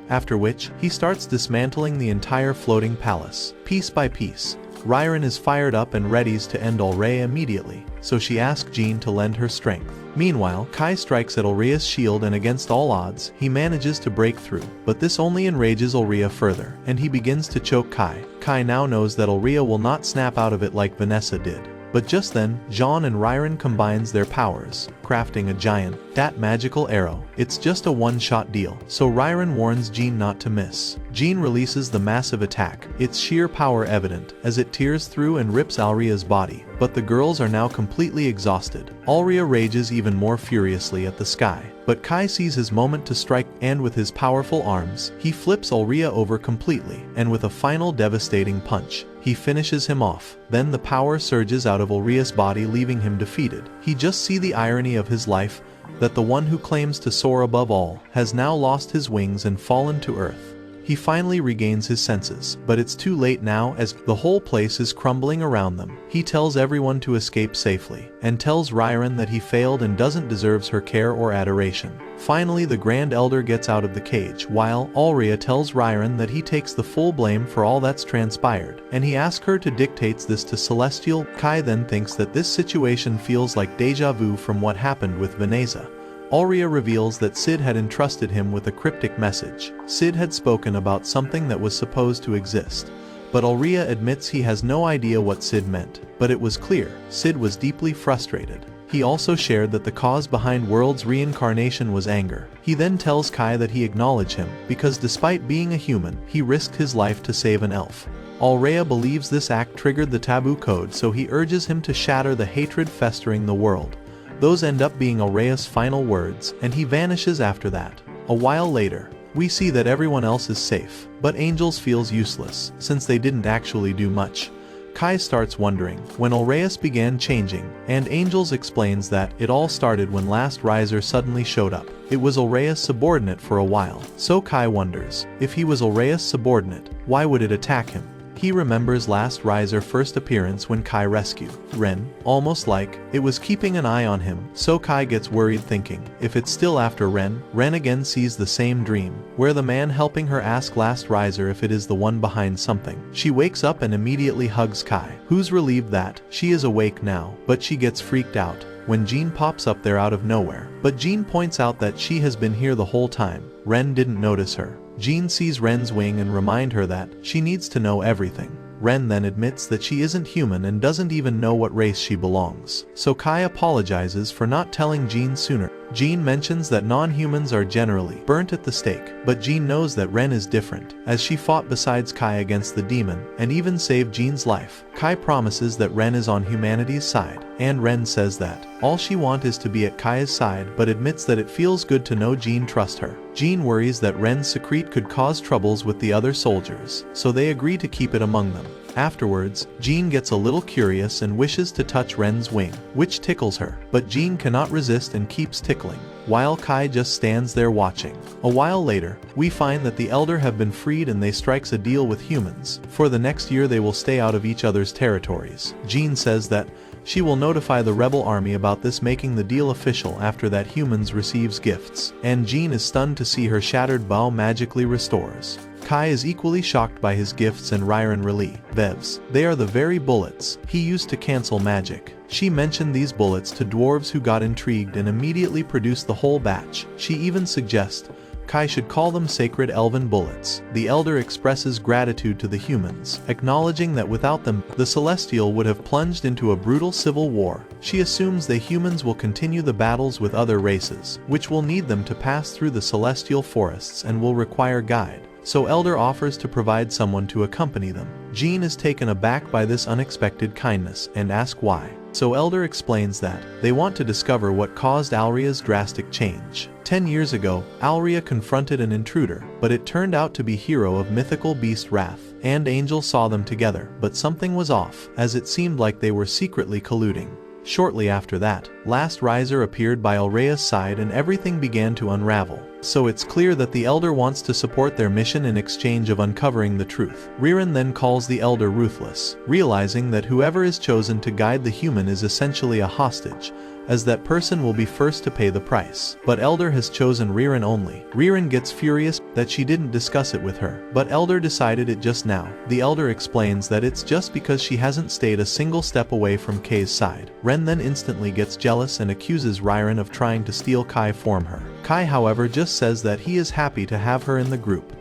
Speaker 1: after which, he starts dismantling the entire floating palace. Piece by piece, Ryren is fired up and readies to end Aurea immediately, so she asks Jean to lend her strength. Meanwhile, Kai strikes at Aurea's shield, and against all odds, he manages to break through, but this only enrages Aurea further, and he begins to choke Kai. Kai now knows that Aurea will not snap out of it like Vanessa did. But just then, Jean and Ryren combines their powers, crafting a giant, that magical arrow. It's just a one-shot deal, so Ryren warns Jean not to miss. Jean releases the massive attack, its sheer power evident, as it tears through and rips Aurea's body. But the girls are now completely exhausted. Aurea rages even more furiously at the sky, but Kai sees his moment to strike, and with his powerful arms, he flips Aurea over completely, and with a final devastating punch, he finishes him off. Then the power surges out of Aurea's body, leaving him defeated. He just sees the irony of his life, that the one who claims to soar above all has now lost his wings and fallen to earth. He finally regains his senses, but it's too late now, as the whole place is crumbling around them. He tells everyone to escape safely, and tells Ryren that he failed and doesn't deserve her care or adoration. Finally, the Grand Elder gets out of the cage, while Aurea tells Ryren that he takes the full blame for all that's transpired, and he asks her to dictate this to Celestial. Kai then thinks that this situation feels like deja vu from what happened with Vanessa. Aurea reveals that Sid had entrusted him with a cryptic message. Sid had spoken about something that was supposed to exist, but Aurea admits he has no idea what Sid meant. But it was clear, Sid was deeply frustrated. He also shared that the cause behind World's reincarnation was anger. He then tells Kai that he acknowledged him, because despite being a human, he risked his life to save an elf. Aurea believes this act triggered the taboo code, so he urges him to shatter the hatred festering the world. Those end up being Aurea's final words, and he vanishes after that. A while later, we see that everyone else is safe, but Angels feels useless, since they didn't actually do much. Kai starts wondering when Aureus began changing, and Angels explains that it all started when Last Riser suddenly showed up. It was Aureus' subordinate for a while, so Kai wonders, if he was Aureus' subordinate, why would it attack him? He remembers Last Riser's first appearance when Kai rescued Ren, almost like it was keeping an eye on him. So Kai gets worried, thinking, if it's still after Ren. Ren again sees the same dream, where the man helping her asks Last Riser if it is the one behind something. She wakes up and immediately hugs Kai, who's relieved that she is awake now, but she gets freaked out when Jean pops up there out of nowhere. But Jean points out that she has been here the whole time. Ren didn't notice her. Jean sees Ren's wing and reminds her that she needs to know everything. Ren then admits that she isn't human and doesn't even know what race she belongs. So Kai apologizes for not telling Jean sooner. Jean mentions that non-humans are generally burnt at the stake, but Jean knows that Ren is different, as she fought besides Kai against the demon, and even saved Jean's life. Kai promises that Ren is on humanity's side, and Ren says that all she wants is to be at Kai's side, but admits that it feels good to know Jean trusts her. Jean worries that Ren's secret could cause troubles with the other soldiers, so they agree to keep it among them. Afterwards, Jean gets a little curious and wishes to touch Ren's wing, which tickles her, but Jean cannot resist and keeps tickling, while Kai just stands there watching. A while later, we find that the Elder have been freed and they strikes a deal with humans. For the next year they will stay out of each other's territories. Jean says that she will notify the rebel army about this, making the deal official. After that, humans receives gifts, and Jean is stunned to see her shattered bow magically restores. Kai is equally shocked by his gifts and Ryron relieves. They are the very bullets he used to cancel magic. She mentioned these bullets to dwarves who got intrigued and immediately produced the whole batch. She even suggests Kai should call them sacred elven bullets. The elder expresses gratitude to the humans, acknowledging that without them, the celestial would have plunged into a brutal civil war. She assumes the humans will continue the battles with other races, which will need them to pass through the celestial forests and will require guide. So Elder offers to provide someone to accompany them. Jean is taken aback by this unexpected kindness and asks why. So Elder explains that they want to discover what caused Alria's drastic change. 10 years ago, Alria confronted an intruder, but it turned out to be hero of mythical beast Wrath, and Angel saw them together, but something was off, as it seemed like they were secretly colluding. Shortly after that, Last Riser appeared by Alria's side and everything began to unravel. So it's clear that the Elder wants to support their mission in exchange of uncovering the truth. Riran then calls the Elder ruthless, realizing that whoever is chosen to guide the human is essentially a hostage, as that person will be first to pay the price. But Elder has chosen Riran only. Riran gets furious that she didn't discuss it with her, but Elder decided it just now. The Elder explains that it's just because she hasn't stayed a single step away from Kai's side. Ren then instantly gets jealous and accuses Riran of trying to steal Kai from her. Kai, however, just says that he is happy to have her in the group.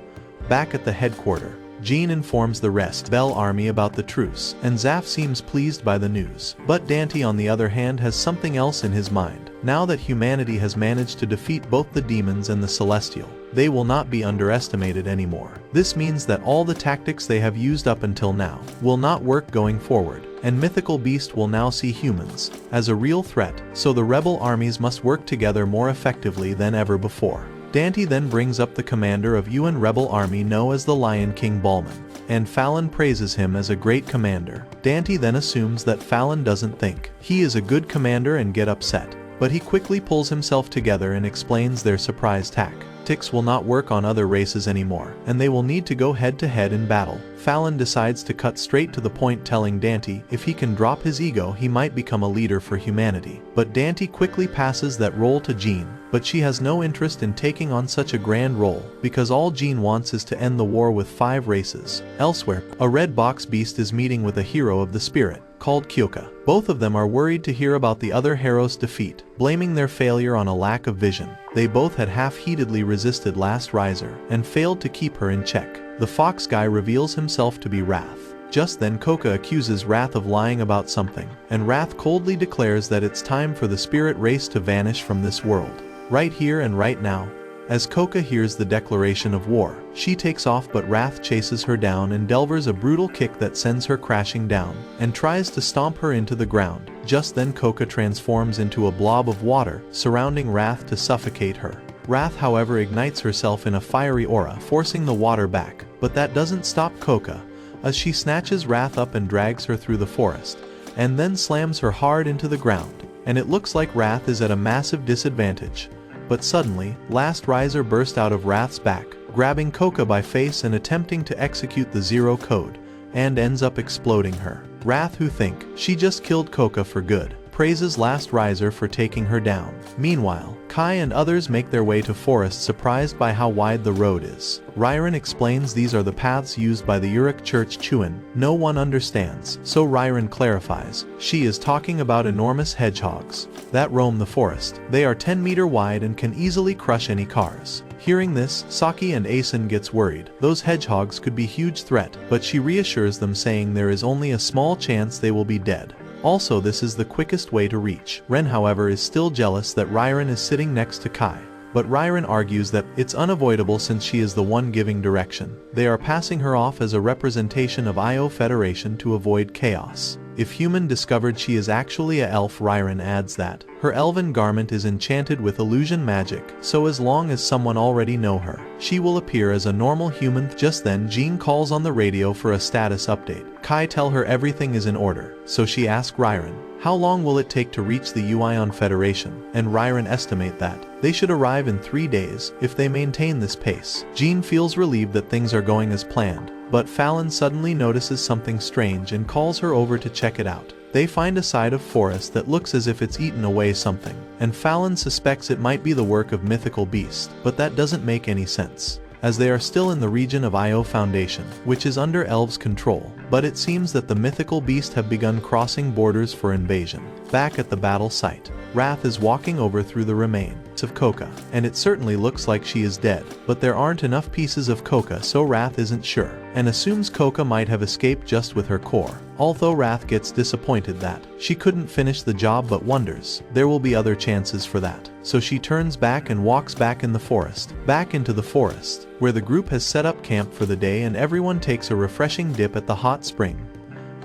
Speaker 1: Back at the headquarters, Jean informs the rest Bell army about the truce, and Zaf seems pleased by the news. But Dante on the other hand has something else in his mind. Now that humanity has managed to defeat both the demons and the celestial, they will not be underestimated anymore. This means that all the tactics they have used up until now will not work going forward, and mythical beast will now see humans as a real threat, so the rebel armies must work together more effectively than ever before. Dante then brings up the commander of UN rebel army known as the Lion King Balman, and Fallon praises him as a great commander. Dante then assumes that Fallon doesn't think he is a good commander and get upset, but he quickly pulls himself together and explains their surprise tactics will not work on other races anymore, and they will need to go head-to-head in battle. Fallon decides to cut straight to the point, telling Dante if he can drop his ego he might become a leader for humanity. But Dante quickly passes that role to Jean, but she has no interest in taking on such a grand role, because all Jean wants is to end the war with 5 races. Elsewhere, a red box beast is meeting with a hero of the spirit, called Kyoka. Both of them are worried to hear about the other hero's defeat, blaming their failure on a lack of vision. They both had half-heartedly resisted Last Riser, and failed to keep her in check. The fox guy reveals himself to be Wrath. Just then Koka accuses Wrath of lying about something, and Wrath coldly declares that it's time for the spirit race to vanish from this world. Right here and right now. As Koka hears the declaration of war, she takes off, but Wrath chases her down and delivers a brutal kick that sends her crashing down, and tries to stomp her into the ground. Just then Koka transforms into a blob of water, surrounding Wrath to suffocate her. Wrath, however, ignites herself in a fiery aura, forcing the water back, but that doesn't stop Koka, as she snatches Wrath up and drags her through the forest, and then slams her hard into the ground, and it looks like Wrath is at a massive disadvantage. But suddenly, Last Riser burst out of Wrath's back, grabbing Koka by face and attempting to execute the zero code, and ends up exploding her. Wrath, who think she just killed Koka for good, praises Last Riser for taking her down. Meanwhile, Kai and others make their way to forest, surprised by how wide the road is. Ryron explains these are the paths used by the Uruk Church Chuan. No one understands, so Ryron clarifies. She is talking about enormous hedgehogs that roam the forest. They are 10-meter wide and can easily crush any cars. Hearing this, Saki and Asen gets worried. Those hedgehogs could be a huge threat, but she reassures them, saying there is only a small chance they will be dead. Also, this is the quickest way to reach. Ren, however, is still jealous that Ryron is sitting next to Kai, but Ryron argues that it's unavoidable since she is the one giving direction. They are passing her off as a representation of Io Federation to avoid chaos. If human discovered she is actually a elf, Ryron adds that her elven garment is enchanted with illusion magic, so as long as someone already know her, she will appear as a normal human. Just then Jean calls on the radio for a status update. Kai tell her everything is in order, so she asks Ryron, how long will it take to reach the Uion Federation? And Ryron estimate that they should arrive in 3 days if they maintain this pace. Jean feels relieved that things are going as planned, but Fallon suddenly notices something strange and calls her over to check it out. They find a side of forest that looks as if it's eaten away something, and Fallon suspects it might be the work of mythical beast, but that doesn't make any sense. as they are still in the region of Io Foundation, which is under elves' control, but it seems that the mythical beast have begun crossing borders for invasion. Back at the battle site, Wrath is walking over through the remains of Coca, and it certainly looks like she is dead, but there aren't enough pieces of Coca, so Wrath isn't sure, and assumes Coca might have escaped just with her core. Although Wrath gets disappointed that she couldn't finish the job, but wonders there will be other chances for that. So she turns back and walks back into the forest, where the group has set up camp for the day and everyone takes a refreshing dip at the hot spring.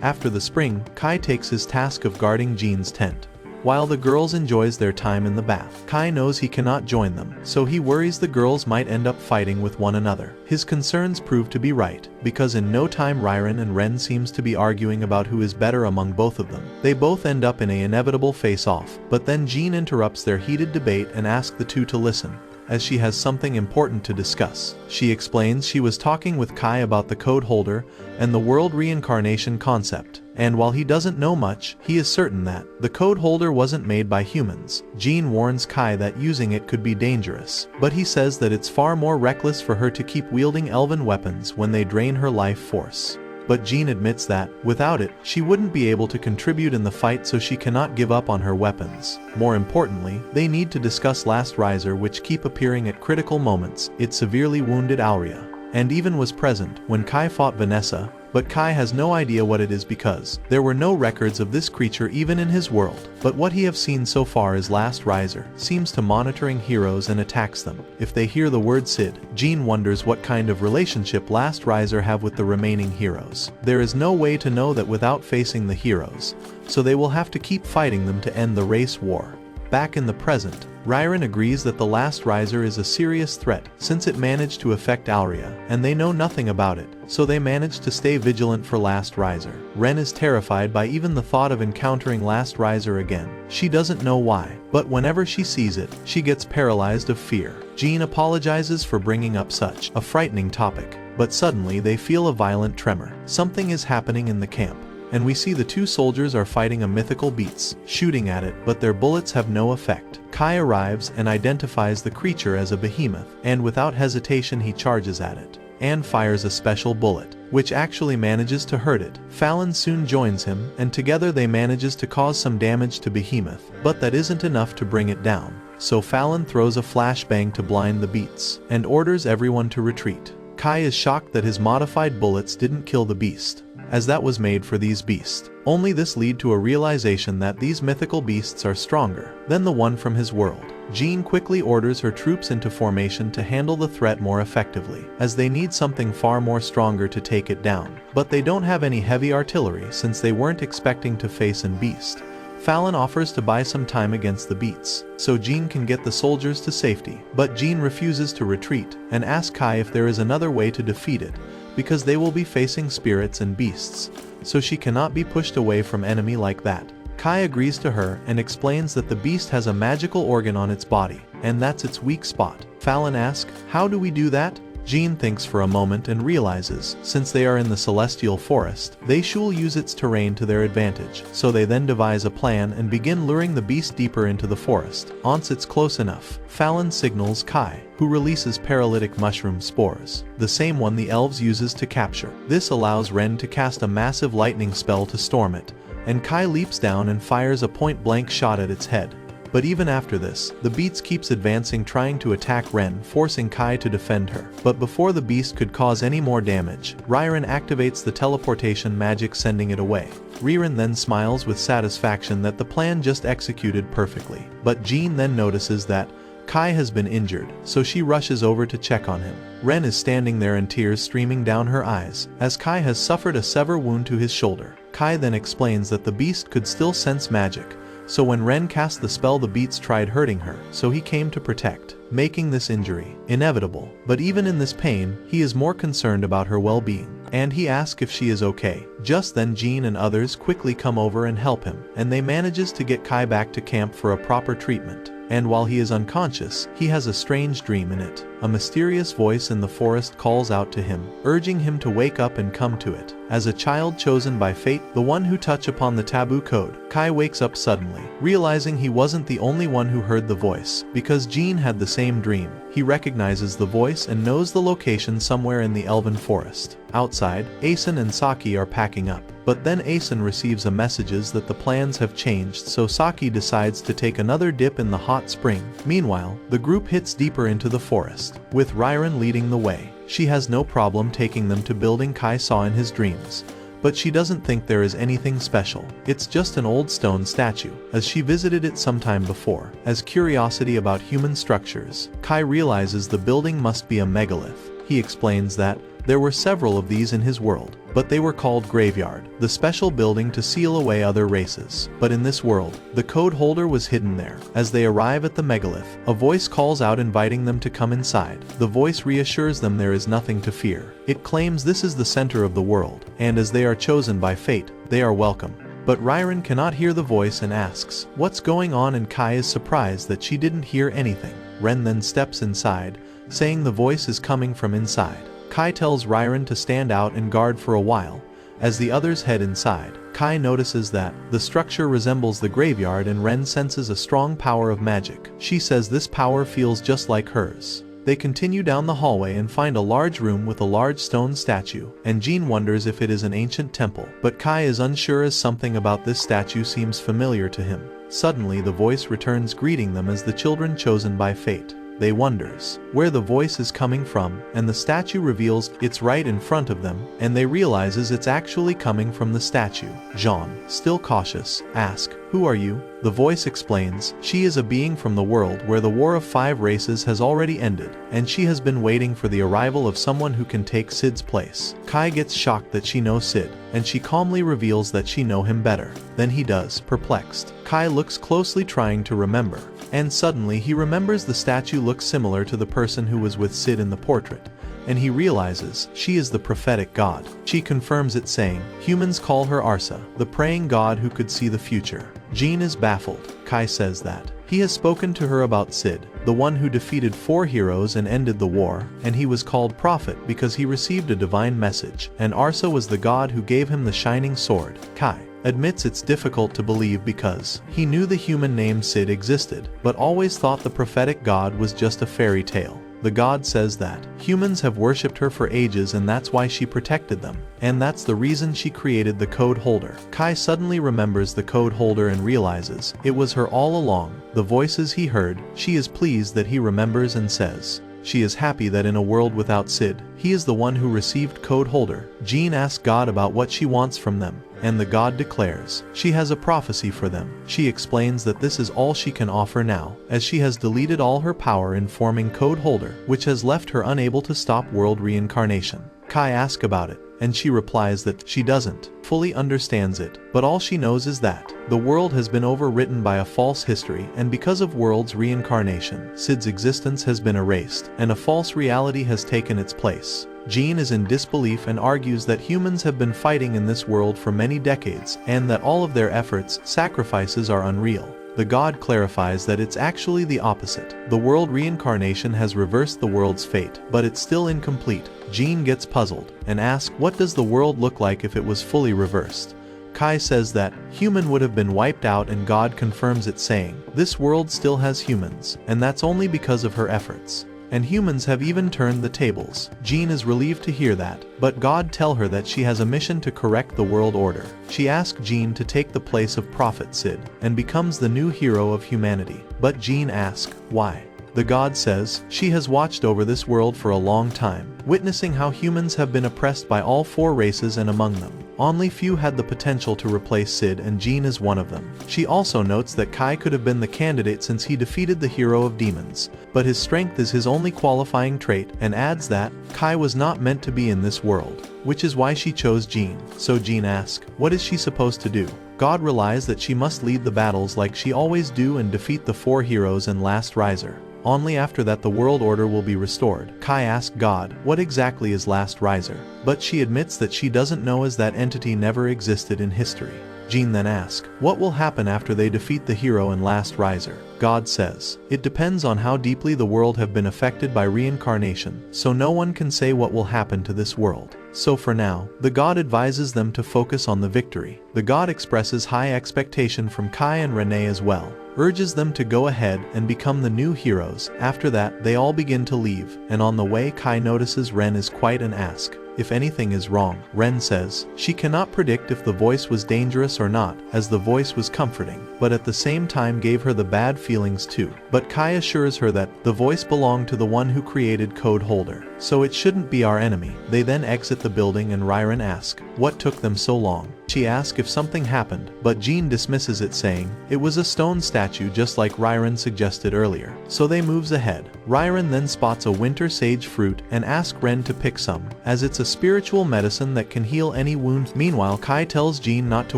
Speaker 1: After the spring, Kai takes his task of guarding Jean's tent, while the girls enjoys their time in the bath. Kai knows he cannot join them, so he worries the girls might end up fighting with one another. His concerns prove to be right, because in no time Ryron and Ren seems to be arguing about who is better among both of them. They both end up in an inevitable face-off, but then Jean interrupts their heated debate and asks the two to listen, as she has something important to discuss. She explains she was talking with Kai about the code holder and the world reincarnation concept, and while he doesn't know much, he is certain that the code holder wasn't made by humans. Jean warns Kai that using it could be dangerous, but he says that it's far more reckless for her to keep wielding elven weapons when they drain her life force. But Jean admits that, without it, she wouldn't be able to contribute in the fight, so she cannot give up on her weapons. More importantly, they need to discuss Last Riser, which keep appearing at critical moments. It severely wounded Aurea, and even was present when Kai fought Vanessa, but Kai has no idea what it is because there were no records of this creature even in his world. But what he have seen so far is Last Riser seems to monitoring heroes and attacks them if they hear the word Sid. Jean wonders what kind of relationship Last Riser have with the remaining heroes. There is no way to know that without facing the heroes, so they will have to keep fighting them to end the race war. Back in the present, Ryron agrees that the Last Riser is a serious threat since it managed to affect Aurea, and they know nothing about it, so they manage to stay vigilant for Last Riser. Ren is terrified by even the thought of encountering Last Riser again. She doesn't know why, but whenever she sees it, she gets paralyzed of fear. Jean apologizes for bringing up such a frightening topic, but suddenly they feel a violent tremor. Something is happening in the camp, and we see the two soldiers are fighting a mythical beast, shooting at it, but their bullets have no effect. Kai arrives and identifies the creature as a behemoth, and without hesitation he charges at it, and fires a special bullet, which actually manages to hurt it. Fallon soon joins him, and together they manages to cause some damage to Behemoth, but that isn't enough to bring it down. So Fallon throws a flashbang to blind the beasts, and orders everyone to retreat. Kai is shocked that his modified bullets didn't kill the beast, as that was made for these beasts. Only this lead to a realization that these mythical beasts are stronger than the one from his world. Jean quickly orders her troops into formation to handle the threat more effectively, as they need something far more stronger to take it down. But they don't have any heavy artillery since they weren't expecting to face an beast. Fallon offers to buy some time against the beasts, so Jean can get the soldiers to safety. But Jean refuses to retreat, and asks Kai if there is another way to defeat it, because they will be facing spirits and beasts, so she cannot be pushed away from enemy like that. Kai agrees to her and explains that the beast has a magical organ on its body, and that's its weak spot. Fallon asks, "How do we do that?" Jean thinks for a moment and realizes, since they are in the celestial forest, they should use its terrain to their advantage. So they then devise a plan and begin luring the beast deeper into the forest. Once it's close enough, Fallon signals Kai, who releases paralytic mushroom spores, the same one the elves uses to capture. This allows Ren to cast a massive lightning spell to storm it, and Kai leaps down and fires a point-blank shot at its head. But even after this, the beast keeps advancing, trying to attack Ren, forcing Kai to defend her. But before the beast could cause any more damage, Ryron activates the teleportation magic, sending it away. Riren then smiles with satisfaction that the plan just executed perfectly. But Jean then notices that Kai has been injured, so she rushes over to check on him. Ren is standing there in tears streaming down her eyes, as Kai has suffered a severe wound to his shoulder. Kai then explains that the beast could still sense magic, so when Ren cast the spell the beast tried hurting her, so he came to protect, making this injury inevitable. But even in this pain, he is more concerned about her well-being, and he asks if she is okay. Just then Jean and others quickly come over and help him, and they manages to get Kai back to camp for a proper treatment. and while he is unconscious, he has a strange dream in it. A mysterious voice in the forest calls out to him, urging him to wake up and come to it. As a child chosen by fate, the one who touch upon the taboo code, Kai wakes up suddenly, realizing he wasn't the only one who heard the voice, because Jean had the same dream. He recognizes the voice and knows the location somewhere in the elven forest. Outside, Asen and Saki are packing up. But then Asen receives a messages that the plans have changed, so Saki decides to take another dip in the hot spring. Meanwhile, the group hits deeper into the forest, with Ryren leading the way. She has no problem taking them to building Kai saw in his dreams. But she doesn't think there is anything special. It's just an old stone statue, as she visited it sometime before. As curiosity about human structures, Kai realizes the building must be a megalith. He explains that there were several of these in his world, but they were called graveyard, the special building to seal away other races. But in this world, the code holder was hidden there. As they arrive at the megalith, a voice calls out inviting them to come inside. The voice reassures them there is nothing to fear. It claims this is the center of the world, and as they are chosen by fate, they are welcome. But Ryren cannot hear the voice and asks, "What's going on?" and Kai is surprised that she didn't hear anything. Ren then steps inside, saying the voice is coming from inside. Kai tells Ryren to stand out and guard for a while. As the others head inside, Kai notices that the structure resembles the graveyard and Ren senses a strong power of magic. She says this power feels just like hers. They continue down the hallway and find a large room with a large stone statue, and Jean wonders if it is an ancient temple. But Kai is unsure as something about this statue seems familiar to him. Suddenly the voice returns greeting them as the children chosen by fate. They wonders where the voice is coming from, and the statue reveals it's right in front of them, and they realizes it's actually coming from the statue. Jean, still cautious, asks, "Who are you?" The voice explains, she is a being from the world where the War of 5 Races has already ended, and she has been waiting for the arrival of someone who can take Sid's place. Kai gets shocked that she knows Sid, and she calmly reveals that she knows him better than he does, perplexed. Kai looks closely trying to remember, and suddenly he remembers the statue looks similar to the person who was with Sid in the portrait, and he realizes she is the prophetic god. She confirms it saying, humans call her Arsa, the praying god who could see the future. Jean is baffled. Kai says that he has spoken to her about Sid, the one who defeated 4 heroes and ended the war, and he was called prophet because he received a divine message, and Arsa was the god who gave him the shining sword. Kai admits it's difficult to believe because he knew the human named Sid existed, but always thought the prophetic god was just a fairy tale. The god says that humans have worshipped her for ages and that's why she protected them, and that's the reason she created the code holder. Kai suddenly remembers the code holder and realizes it was her all along. The voices he heard, she is pleased that he remembers and says she is happy that in a world without Sid, he is the one who received code holder. Jean asks God about what she wants from them, and the god declares she has a prophecy for them. She explains that this is all she can offer now, as she has deleted all her power in forming code holder, which has left her unable to stop world reincarnation. Kai asks about it, and she replies that she doesn't fully understands it, but all she knows is that the world has been overwritten by a false history, and because of world's reincarnation, Sid's existence has been erased, and a false reality has taken its place. Jean is in disbelief and argues that humans have been fighting in this world for many decades, and that all of their efforts, sacrifices are unreal. The god clarifies that it's actually the opposite. The world reincarnation has reversed the world's fate, but it's still incomplete. Jean gets puzzled and asks, what does the world look like if it was fully reversed? Kai says that human would have been wiped out, and God confirms it saying, this world still has humans, and that's only because of her efforts. And humans have even turned the tables. Jean is relieved to hear that, but God tell her that she has a mission to correct the world order. She asks Jean to take the place of Prophet Sid, and becomes the new hero of humanity. But Jean asks, why? The god says, she has watched over this world for a long time, witnessing how humans have been oppressed by all 4 races, and among them, only few had the potential to replace Sid, and Jean is one of them. She also notes that Kai could have been the candidate since he defeated the hero of demons, but his strength is his only qualifying trait, and adds that Kai was not meant to be in this world, which is why she chose Jean. So Jean asks, what is she supposed to do? God realizes that she must lead the battles like she always do and defeat the 4 heroes and Last Riser. Only after that the world order will be restored. Kai asks God, what exactly is Last Riser? But she admits that she doesn't know, as that entity never existed in history. Jean then asks, what will happen after they defeat the hero and last riser? God says, it depends on how deeply the world have been affected by reincarnation, so no one can say what will happen to this world. So for now, the god advises them to focus on the victory. The god expresses high expectation from Kai and Renee as well, urges them to go ahead and become the new heroes. After that, they all begin to leave, and on the way Kai notices Ren is quiet and asks if anything is wrong. Ren says she cannot predict if the voice was dangerous or not, as the voice was comforting, but at the same time gave her the bad feelings too. But Kai assures her that the voice belonged to the one who created Code Holder, so it shouldn't be our enemy. They then exit the building and Ryron asks what took them so long. She asks if something happened, but Jean dismisses it, saying it was a stone statue just like Ryron suggested earlier. So they moves ahead. Ryron then spots a winter sage fruit and asks Ren to pick some, as it's a spiritual medicine that can heal any wound. Meanwhile, Kai tells Jean not to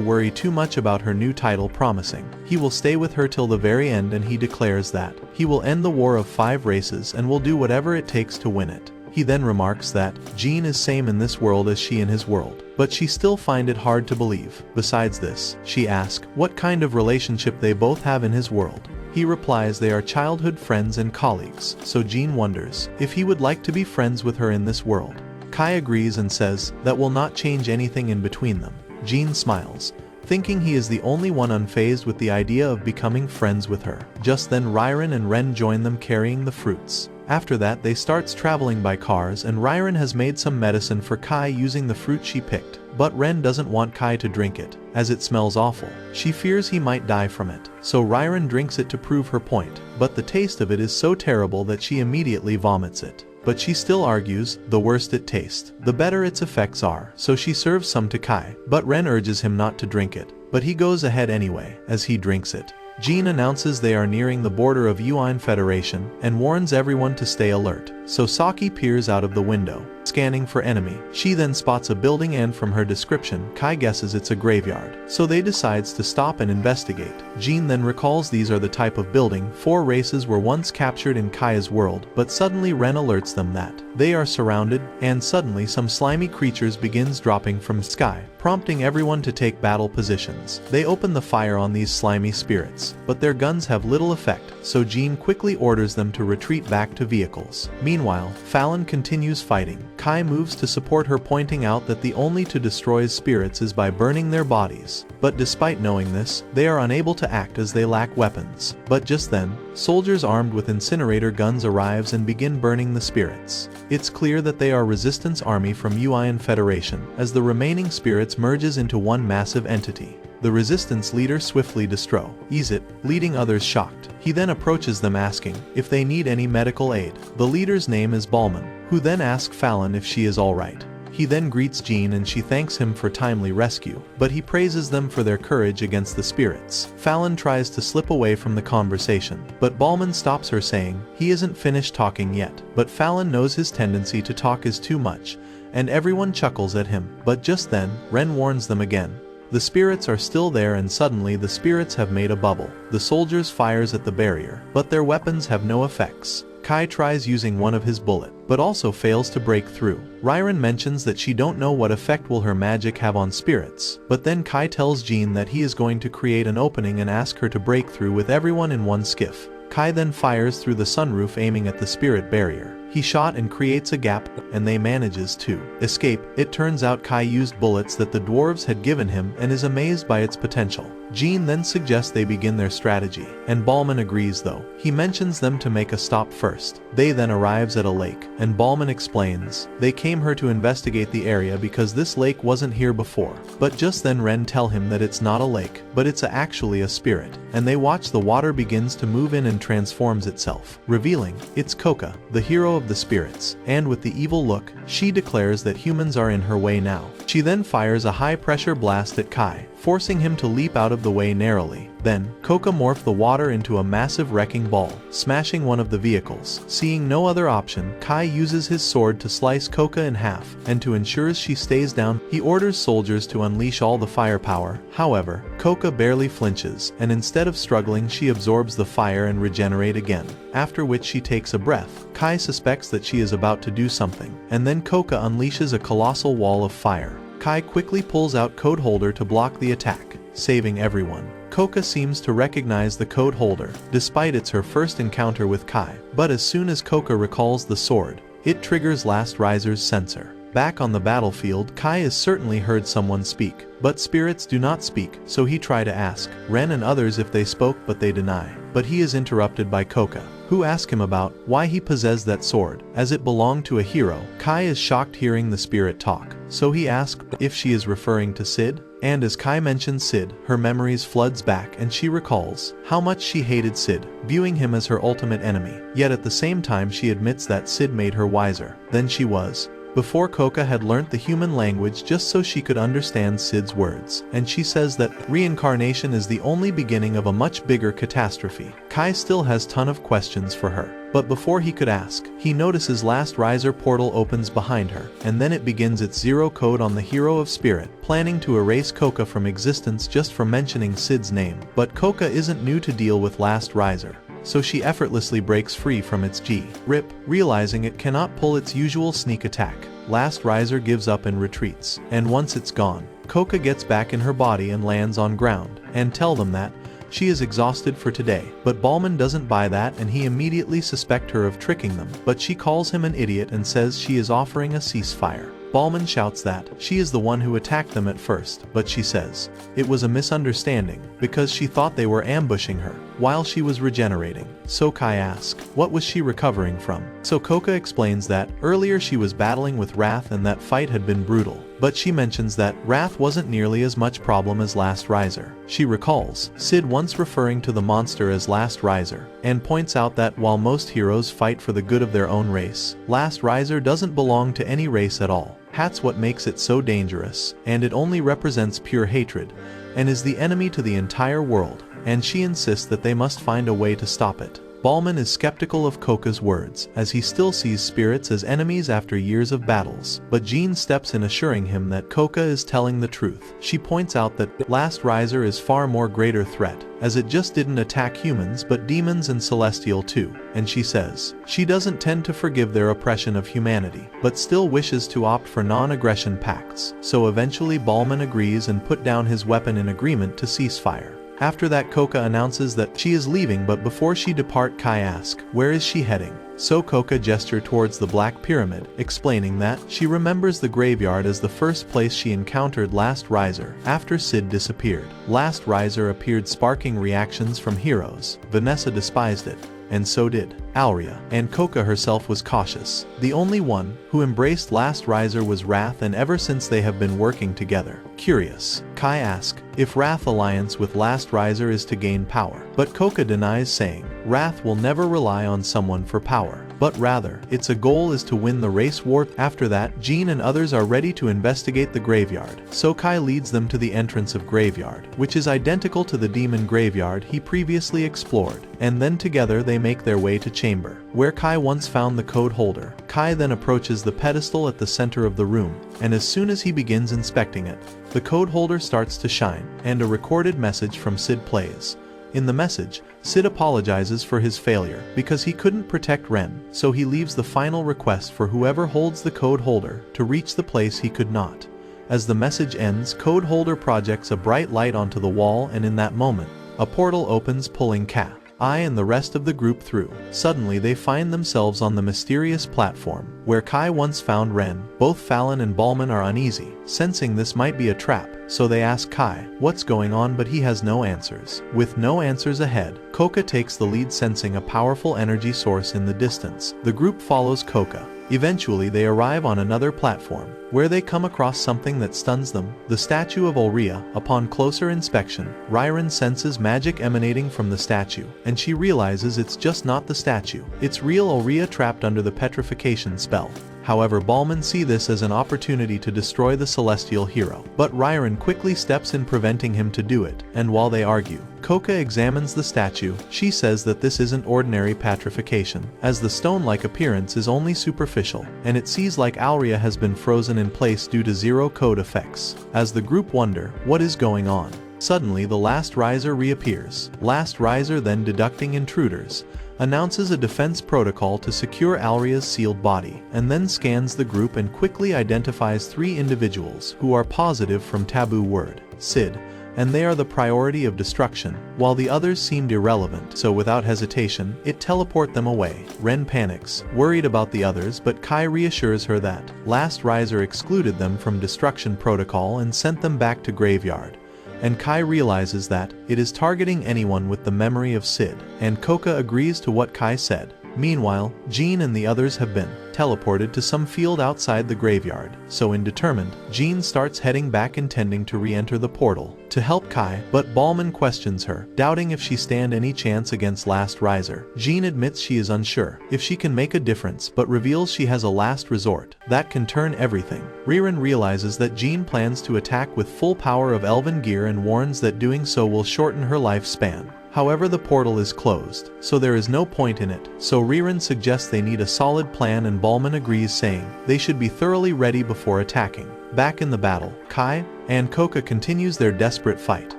Speaker 1: worry too much about her new title, promising he will stay with her till the very end, and he declares that he will end the war of 5 races and will do whatever it takes to win it. He then remarks that Jean is same in this world as she in his world, but she still find it hard to believe. Besides this, she asks what kind of relationship they both have in his world. He replies they are childhood friends and colleagues, so Jean wonders if he would like to be friends with her in this world. Kai agrees and says that will not change anything in between them. Jean smiles, thinking he is the only one unfazed with the idea of becoming friends with her. Just then Ryron and Ren join them carrying the fruits. After that they starts traveling by cars, and Ryron has made some medicine for Kai using the fruit she picked. But Ren doesn't want Kai to drink it, as it smells awful. She fears he might die from it, so Ryron drinks it to prove her point, but the taste of it is so terrible that she immediately vomits it. But she still argues, the worse it tastes, the better its effects are, so she serves some to Kai, but Ren urges him not to drink it, but he goes ahead anyway, as he drinks it. Jean announces they are nearing the border of HEVEN Federation, and warns everyone to stay alert, so Saki peers out of the window, scanning for enemy. She then spots a building, and from her description, Kai guesses it's a graveyard, so they decides to stop and investigate. Jean then recalls these are the type of building 4 races were once captured in Kai's world, but suddenly Ren alerts them that they are surrounded, and suddenly some slimy creatures begins dropping from sky, prompting everyone to take battle positions. They open the fire on these slimy spirits, but their guns have little effect, so Jean quickly orders them to retreat back to vehicles. Meanwhile, Fallon continues fighting. Kai moves to support her, pointing out that the only to destroy spirits is by burning their bodies. But despite knowing this, they are unable to act as they lack weapons. But just then, soldiers armed with incinerator guns arrives and begin burning the spirits. It's clear that they are resistance army from HEVEN Federation, as the remaining spirits merges into one massive entity. The resistance leader swiftly destroys it, leading others shocked. He then approaches them asking if they need any medical aid. The leader's name is Ballman, who then asks Fallon if she is alright. He then greets Jean and she thanks him for timely rescue, but he praises them for their courage against the spirits. Fallon tries to slip away from the conversation, but Ballman stops her, saying he isn't finished talking yet. But Fallon knows his tendency to talk is too much, and everyone chuckles at him. But just then, Ren warns them again. The spirits are still there, and suddenly the spirits have made a bubble. The soldiers fires at the barrier, but their weapons have no effects. Kai tries using one of his bullet, but also fails to break through. Ryron mentions that she don't know what effect will her magic have on spirits, but then Kai tells Jean that he is going to create an opening and ask her to break through with everyone in one skiff. Kai then fires through the sunroof aiming at the spirit barrier. He shot and creates a gap, and they manages to escape. It turns out Kai used bullets that the dwarves had given him and is amazed by its potential. Jean then suggests they begin their strategy, and Ballman agrees, though he mentions them to make a stop first. They then arrives at a lake, and Ballman explains they came here to investigate the area because this lake wasn't here before. But just then Ren tell him that it's not a lake, but it's actually a spirit, and they watch the water begins to move in and transforms itself, revealing it's Coca, the hero of the spirits, and with the evil look, she declares that humans are in her way now. She then fires a high-pressure blast at Kai, forcing him to leap out of the way narrowly. Then, Coca morphed the water into a massive wrecking ball, smashing one of the vehicles. Seeing no other option, Kai uses his sword to slice Coca in half, and to ensure she stays down, he orders soldiers to unleash all the firepower. However, Coca barely flinches, and instead of struggling she absorbs the fire and regenerate again, after which she takes a breath. Kai suspects that she is about to do something, and then Coca unleashes a colossal wall of fire. Kai quickly pulls out Code Holder to block the attack. saving everyone. Coca seems to recognize the code holder, despite it's her first encounter with Kai. But as soon as Coca recalls the sword, it triggers Last Riser's sensor. Back on the battlefield, Kai has certainly heard someone speak, but spirits do not speak, so he tries to ask Ren and others if they spoke, but they deny. But he is interrupted by Coca, who asks him about why he possessed that sword, as it belonged to a hero. Kai is shocked hearing the spirit talk, so he asks if she is referring to Sid. And as Kai mentions Sid, her memories floods back and she recalls how much she hated Sid, viewing him as her ultimate enemy. Yet at the same time she admits that Sid made her wiser than she was before. Coca had learnt the human language just so she could understand Sid's words, and she says that reincarnation is the only beginning of a much bigger catastrophe. Kai still has ton of questions for her, but before he could ask, he notices Last Riser portal opens behind her, and then it begins its zero code on the hero of spirit, planning to erase Coca from existence just for mentioning Sid's name. But Coca isn't new to deal with Last Riser, so she effortlessly breaks free from its grip, realizing it cannot pull its usual sneak attack. Last Riser gives up and retreats, and once it's gone, Coca gets back in her body and lands on ground, and tell them that she is exhausted for today. But Ballman doesn't buy that and he immediately suspects her of tricking them, but she calls him an idiot and says she is offering a ceasefire. Ballman shouts that she is the one who attacked them at first, but she says it was a misunderstanding because she thought they were ambushing her while she was regenerating. So Kai asks what was she recovering from. So Coca explains that earlier she was battling with Wrath and that fight had been brutal, but she mentions that Wrath wasn't nearly as much problem as Last Riser. She recalls Sid once referring to the monster as Last Riser, and points out that while most heroes fight for the good of their own race, Last Riser doesn't belong to any race at all. That's what makes it so dangerous, and it only represents pure hatred, and is the enemy to the entire world, and she insists that they must find a way to stop it. Ballman is skeptical of Coca's words, as he still sees spirits as enemies after years of battles, but Jean steps in assuring him that Coca is telling the truth. She points out that Last Riser is far more greater threat, as it just didn't attack humans but demons and celestial too, and she says she doesn't tend to forgive their oppression of humanity, but still wishes to opt for non-aggression pacts. So eventually Ballman agrees and put down his weapon in agreement to ceasefire. After that, Coca announces that she is leaving, but before she depart, Kai asks where is she heading. So Coca gestures towards the Black Pyramid, explaining that she remembers the graveyard as the first place she encountered Last Riser after Sid disappeared. Last Riser appeared, sparking reactions from heroes. Vanessa despised it, and so did Alria, and Coca herself was cautious. The only one who embraced Last Riser was Wrath, and ever since they have been working together. Curious, Kai asks if Wrath alliance with Last Riser is to gain power, but Coca denies, saying Wrath will never rely on someone for power, but rather its goal is to win the race war. After that, Jean and others are ready to investigate the graveyard, so Kai leads them to the entrance of graveyard, which is identical to the demon graveyard he previously explored, and then together they make their way to chamber, where Kai once found the code holder. Kai then approaches the pedestal at the center of the room, and as soon as he begins inspecting it, the code holder starts to shine, and a recorded message from Sid plays. In the message, Sid apologizes for his failure because he couldn't protect Ren, so he leaves the final request for whoever holds the code holder to reach the place he could not. As the message ends, code holder projects a bright light onto the wall, and in that moment, a portal opens, pulling Kai and the rest of the group through. Suddenly they find themselves on the mysterious platform where Kai once found Ren. Both Fallon and Ballman are uneasy, sensing this might be a trap, so they ask Kai what's going on, but he has no answers. With no answers ahead, Coca takes the lead, sensing a powerful energy source in the distance. The group follows Coca. Eventually they arrive on another platform, where they come across something that stuns them, the statue of Ulria. Upon closer inspection, Ryron senses magic emanating from the statue, and she realizes it's just not the statue, it's real Ulria trapped under the petrification spell. However, Ballman sees this as an opportunity to destroy the celestial hero, but Ryron quickly steps in, preventing him to do it, and while they argue, Coca examines the statue. She says that this isn't ordinary petrification, as the stone-like appearance is only superficial, and it seems like Alria has been frozen in place due to zero code effects. As the group wonder what is going on, suddenly the Last Riser reappears. Last Riser, then deducting intruders, announces a defense protocol to secure Alria's sealed body, and then scans the group and quickly identifies 3 individuals who are positive from taboo word: Sid, and they are the priority of destruction, while the others seemed irrelevant, so without hesitation, it teleports them away. Ren panics, worried about the others, but Kai reassures her that Last Riser excluded them from destruction protocol and sent them back to graveyard. And Kai realizes that it is targeting anyone with the memory of Sid, and Coca agrees to what Kai said. Meanwhile, Jean and the others have been teleported to some field outside the graveyard, so determined, Jean starts heading back intending to re-enter the portal to help Kai, but Ballman questions her, doubting if she stand any chance against Last Riser. Jean admits she is unsure if she can make a difference, but reveals she has a last resort that can turn everything. Riren realizes that Jean plans to attack with full power of elven gear and warns that doing so will shorten her lifespan. However, the portal is closed, so there is no point in it, so Riren suggests they need a solid plan and Ballman agrees, saying they should be thoroughly ready before attacking. Back in the battle, Kai and Coca continues their desperate fight.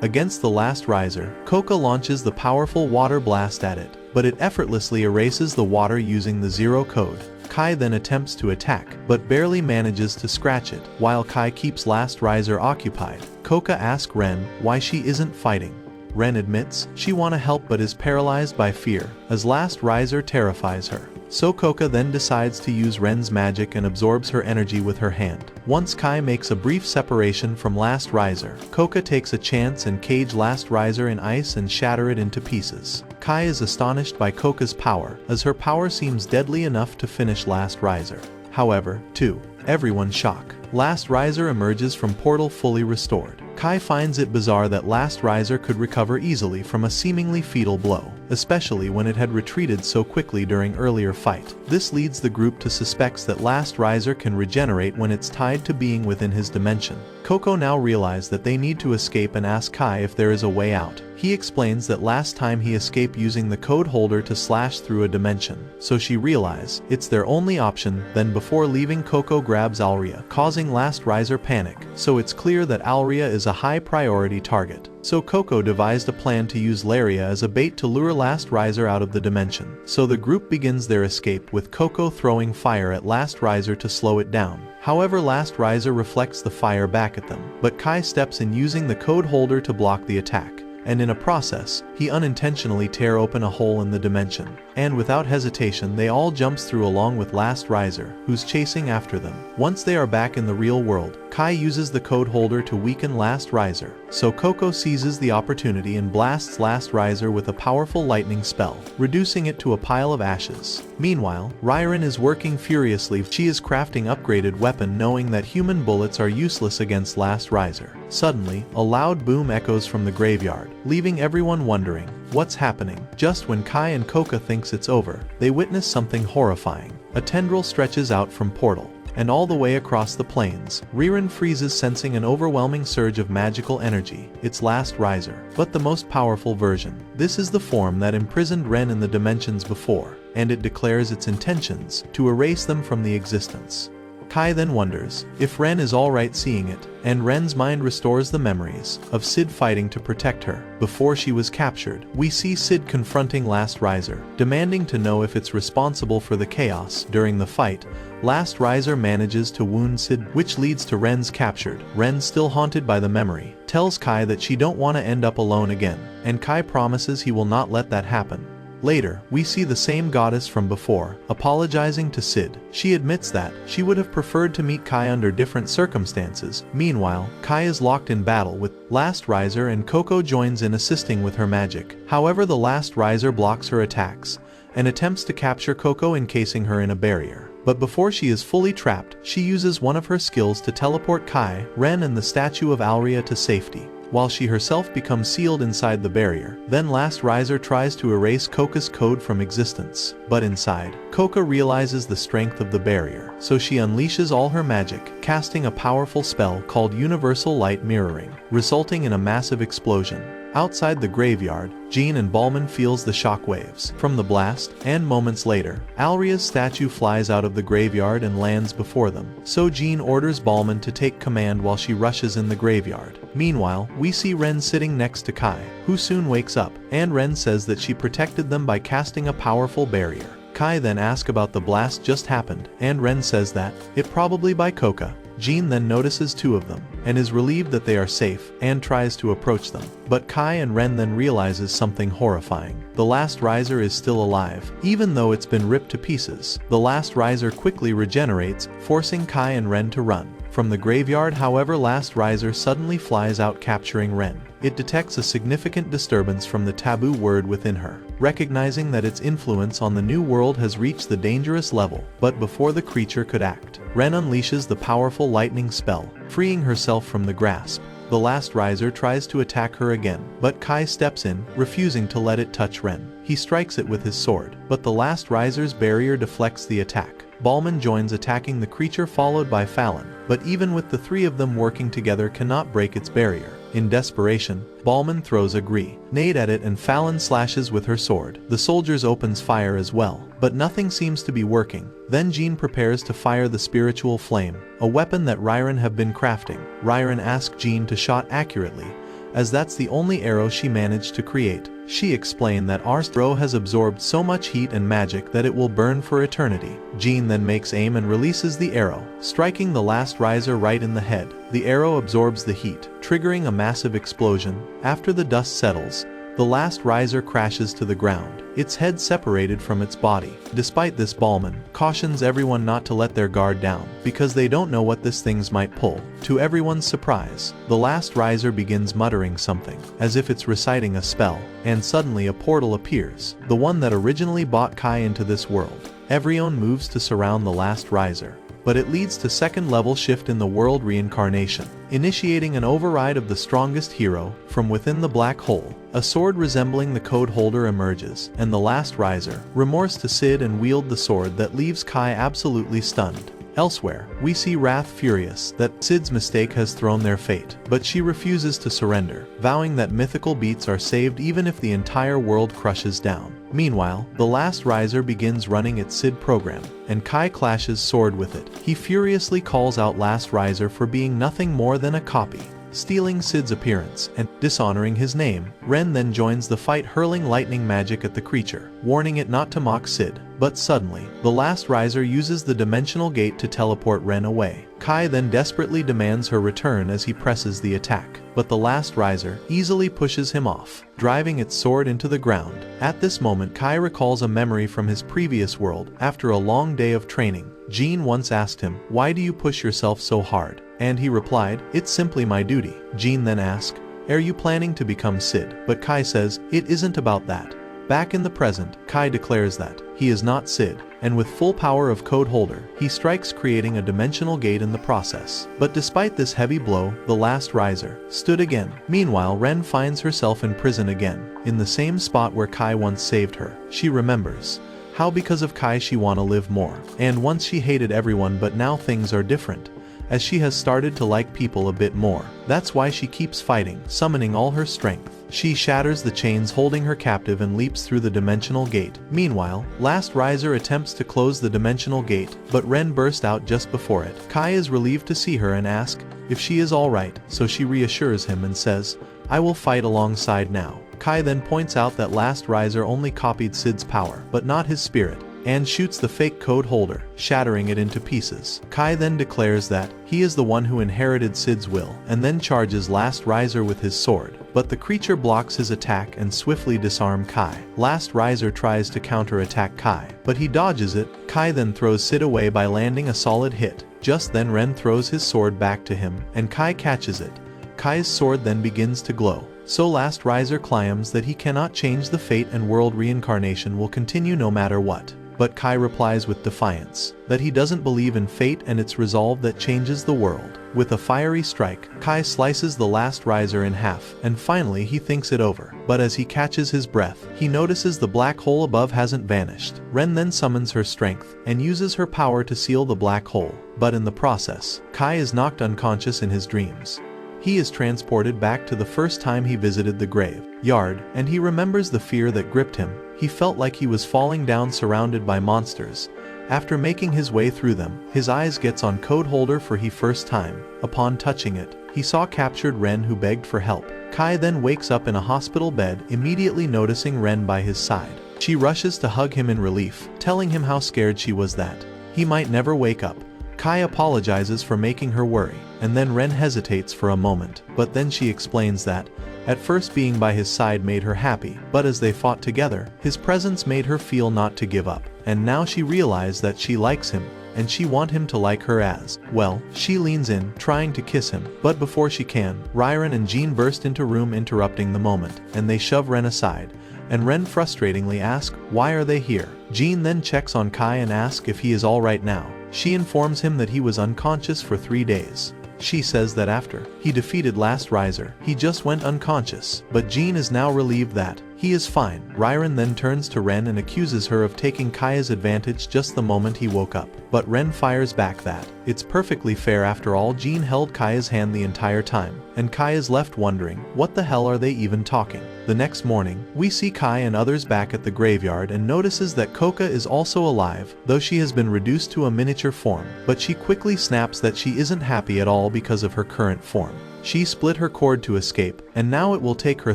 Speaker 1: Against the Last Riser, Coca launches the powerful water blast at it, but it effortlessly erases the water using the zero code. Kai then attempts to attack, but barely manages to scratch it. While Kai keeps Last Riser occupied, Coca asks Ren why she isn't fighting. Ren admits she wants to help but is paralyzed by fear, as Last Riser terrifies her. So Coca then decides to use Ren's magic and absorbs her energy with her hand. Once Kai makes a brief separation from Last Riser, Coca takes a chance and cage Last Riser in ice and shatter it into pieces. Kai is astonished by Coca's power, as her power seems deadly enough to finish Last Riser. However, to everyone's shock, Last Riser emerges from portal fully restored. Kai finds it bizarre that Last Riser could recover easily from a seemingly fatal blow, especially when it had retreated so quickly during earlier fight. This leads the group to suspect that Last Riser can regenerate when it's tied to being within his dimension. Coco now realizes that they need to escape and asks Kai if there is a way out. He explains that last time he escaped using the code holder to slash through a dimension, so she realizes it's their only option. Then before leaving, Coco grabs Alria, causing Last Riser panic, so it's clear that Alria is a high priority target. So Coco devised a plan to use Laria as a bait to lure Last Riser out of the dimension. So the group begins their escape with Coco throwing fire at Last Riser to slow it down. However, Last Riser reflects the fire back at them, but Kai steps in using the code holder to block the attack. And in a process, he unintentionally tears open a hole in the dimension. And without hesitation, they all jumps through along with Last Riser, who's chasing after them. Once they are back in the real world, Kai uses the code holder to weaken Last Riser, so Coco seizes the opportunity and blasts Last Riser with a powerful lightning spell, reducing it to a pile of ashes. Meanwhile, Riren is working furiously. She is crafting upgraded weapon, knowing that human bullets are useless against Last Riser. Suddenly, a loud boom echoes from the graveyard, leaving everyone wondering what's happening. Just when Kai and Coca thinks it's over, they witness something horrifying. A tendril stretches out from portal, and all the way across the plains. Riren freezes, sensing an overwhelming surge of magical energy. It's Last Riser, but the most powerful version. This is the form that imprisoned Ren in the dimensions before, and it declares its intentions to erase them from the existence. Kai then wonders if Ren is alright seeing it, and Ren's mind restores the memories of Sid fighting to protect her before she was captured. We see Sid confronting Last Riser, demanding to know if it's responsible for the chaos. During the fight, Last Riser manages to wound Sid, which leads to Ren's captured. Ren, still haunted by the memory, tells Kai that she don't want to end up alone again, and Kai promises he will not let that happen. Later, we see the same goddess from before, apologizing to Sid. She admits that she would have preferred to meet Kai under different circumstances. Meanwhile, Kai is locked in battle with Last Riser, and Coco joins in, assisting with her magic. However, the Last Riser blocks her attacks and attempts to capture Coco, encasing her in a barrier. But before she is fully trapped, she uses one of her skills to teleport Kai, Ren, and the statue of Alria to safety, while she herself becomes sealed inside the barrier. Then Last Riser tries to erase Coca's code from existence, but inside, Coca realizes the strength of the barrier, so she unleashes all her magic, casting a powerful spell called Universal Light Mirroring, resulting in a massive explosion. Outside the graveyard, Jean and Ballman feels the shockwaves from the blast, and moments later, Alria's statue flies out of the graveyard and lands before them. So Jean orders Ballman to take command while she rushes in the graveyard. Meanwhile, we see Ren sitting next to Kai, who soon wakes up, and Ren says that she protected them by casting a powerful barrier. Kai then asks about the blast just happened, and Ren says that it probably by Coca. Jean then notices two of them and is relieved that they are safe, and tries to approach them. But Kai and Ren then realizes something horrifying. The last riser is still alive, even though it's been ripped to pieces. The last riser quickly regenerates, forcing Kai and Ren to run. From the graveyard, however, last riser suddenly flies out, capturing Ren. It detects a significant disturbance from the taboo word within her, recognizing that its influence on the new world has reached the dangerous level. But before the creature could act, Ren unleashes the powerful lightning spell, freeing herself from the grasp. The last riser tries to attack her again, but Kai steps in, refusing to let it touch Ren. He strikes it with his sword, but the last riser's barrier deflects the attack. Balman joins, attacking the creature, followed by Fallon, but even with the three of them working together cannot break its barrier. In desperation, Balman throws a grenade at it and Fallon slashes with her sword. The soldiers opens fire as well, but nothing seems to be working. Then Jean prepares to fire the spiritual flame, a weapon that Ryron have been crafting. Ryron asks Jean to shot accurately, as that's the only arrow she managed to create. She explained that our arrow has absorbed so much heat and magic that it will burn for eternity. Jean then makes aim and releases the arrow, striking the last riser right in the head. The arrow absorbs the heat, triggering a massive explosion. After the dust settles, the last riser crashes to the ground, its head separated from its body. Despite this, Balman cautions everyone not to let their guard down, because they don't know what this things might pull. To everyone's surprise, the last riser begins muttering something, as if it's reciting a spell, and suddenly a portal appears, the one that originally brought Kai into this world. Everyone moves to surround the last riser, but it leads to second-level shift in the world reincarnation, initiating an override of the strongest hero. From within the black hole, a sword resembling the code holder emerges, and the last riser, remorse to Sid, and wield the sword that leaves Kai absolutely stunned. Elsewhere, we see Wrath furious that Sid's mistake has thrown their fate, but she refuses to surrender, vowing that mythical beasts are saved even if the entire world crushes down. Meanwhile, the last riser begins running its Sid program, and Kai clashes sword with it. He furiously calls out last riser for being nothing more than a copy, stealing Sid's appearance and dishonoring his name. Ren then joins the fight, hurling lightning magic at the creature, warning it not to mock Sid. But suddenly, the last riser uses the dimensional gate to teleport Ren away. Kai then desperately demands her return as he presses the attack, but the last riser easily pushes him off, driving its sword into the ground. At this moment, Kai recalls a memory from his previous world. After a long day of training, Jean once asked him, "Why do you push yourself so hard?" And he replied, "It's simply my duty." Jean then asks, "Are you planning to become Sid?" But Kai says, "It isn't about that." Back in the present, Kai declares that he is not Sid, and with full power of code holder, he strikes, creating a dimensional gate in the process. But despite this heavy blow, the last riser stood again. Meanwhile, Ren finds herself in prison again, in the same spot where Kai once saved her. She remembers how because of Kai she wanna live more, and once she hated everyone, but now things are different, as she has started to like people a bit more. That's why she keeps fighting, summoning all her strength. She shatters the chains holding her captive and leaps through the dimensional gate. Meanwhile, last riser attempts to close the dimensional gate, but Ren burst out just before it. Kai is relieved to see her and asks if she is alright, so she reassures him and says, "I will fight alongside now." Kai then points out that last riser only copied Sid's power, but not his spirit, and shoots the fake code holder, shattering it into pieces. Kai then declares that he is the one who inherited Sid's will, and then charges last riser with his sword, but the creature blocks his attack and swiftly disarms Kai. Last riser tries to counterattack Kai, but he dodges it. Kai then throws Sid away by landing a solid hit. Just then Ren throws his sword back to him, and Kai catches it. Kai's sword then begins to glow. So last riser claims that he cannot change the fate and world reincarnation will continue no matter what. But Kai replies with defiance that he doesn't believe in fate and its resolve that changes the world. With a fiery strike, Kai slices the last riser in half, and finally he thinks it over. But as he catches his breath, he notices the black hole above hasn't vanished. Ren then summons her strength and uses her power to seal the black hole. But in the process, Kai is knocked unconscious in his dreams. He is transported back to the first time he visited the graveyard, and he remembers the fear that gripped him. He felt like he was falling down, surrounded by monsters. After making his way through them, his eyes gets on code holder for the first time. Upon touching it, he saw captured Ren, who begged for help. Kai then wakes up in a hospital bed, immediately noticing Ren by his side. She rushes to hug him in relief, telling him how scared she was that he might never wake up. Kai apologizes for making her worry, and then Ren hesitates for a moment, but then she explains that, at first being by his side made her happy, but as they fought together, his presence made her feel not to give up, and now she realized that she likes him, and she want him to like her as well. She leans in, trying to kiss him, but before she can, Ryron and Jean burst into room interrupting the moment, and they shove Ren aside, and Ren frustratingly asks, why are they here? Jean then checks on Kai and asks if he is alright now. She informs him that he was unconscious for 3 days. She says that after he defeated Last Riser, he just went unconscious, but Jean is now relieved that he is fine. Ryron then turns to Ren and accuses her of taking Kaya's advantage just the moment he woke up, but Ren fires back that it's perfectly fair. After all, Jean held Kaya's hand the entire time, and Kai is left wondering, what the hell are they even talking? The next morning, we see Kai and others back at the graveyard and notices that Coca is also alive, though she has been reduced to a miniature form, but she quickly snaps that she isn't happy at all because of her current form. She split her cord to escape, and now it will take her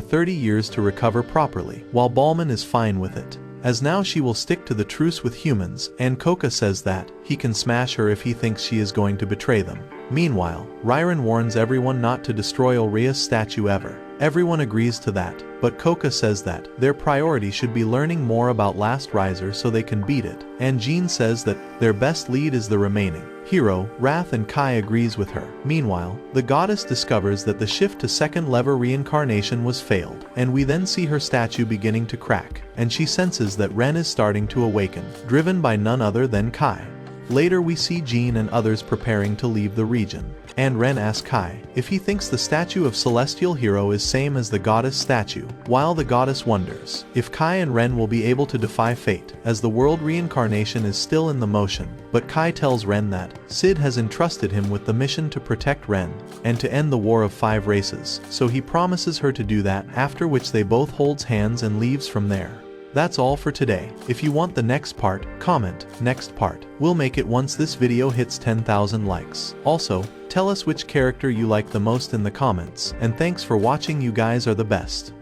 Speaker 1: 30 years to recover properly, while Ballman is fine with it, as now she will stick to the truce with humans, and Coca says that he can smash her if he thinks she is going to betray them. Meanwhile, Ryron warns everyone not to destroy Ulria's statue ever. Everyone agrees to that, but Coca says that their priority should be learning more about Last Riser so they can beat it, and Jean says that their best lead is the remaining hero, Wrath, and Kai agrees with her. Meanwhile, the goddess discovers that the shift to second level reincarnation was failed, and we then see her statue beginning to crack, and she senses that Ren is starting to awaken, driven by none other than Kai. Later we see Jean and others preparing to leave the region, and Ren asks Kai if he thinks the statue of Celestial Hero is same as the goddess statue, while the goddess wonders if Kai and Ren will be able to defy fate, as the world reincarnation is still in the motion, but Kai tells Ren that Sid has entrusted him with the mission to protect Ren, and to end the War of 5 Races, so he promises her to do that, after which they both holds hands and leaves from there. That's all for today. If you want the next part, comment next part. We'll make it once this video hits 10,000 likes. Also, tell us which character you like the most in the comments, and thanks for watching. You guys are the best.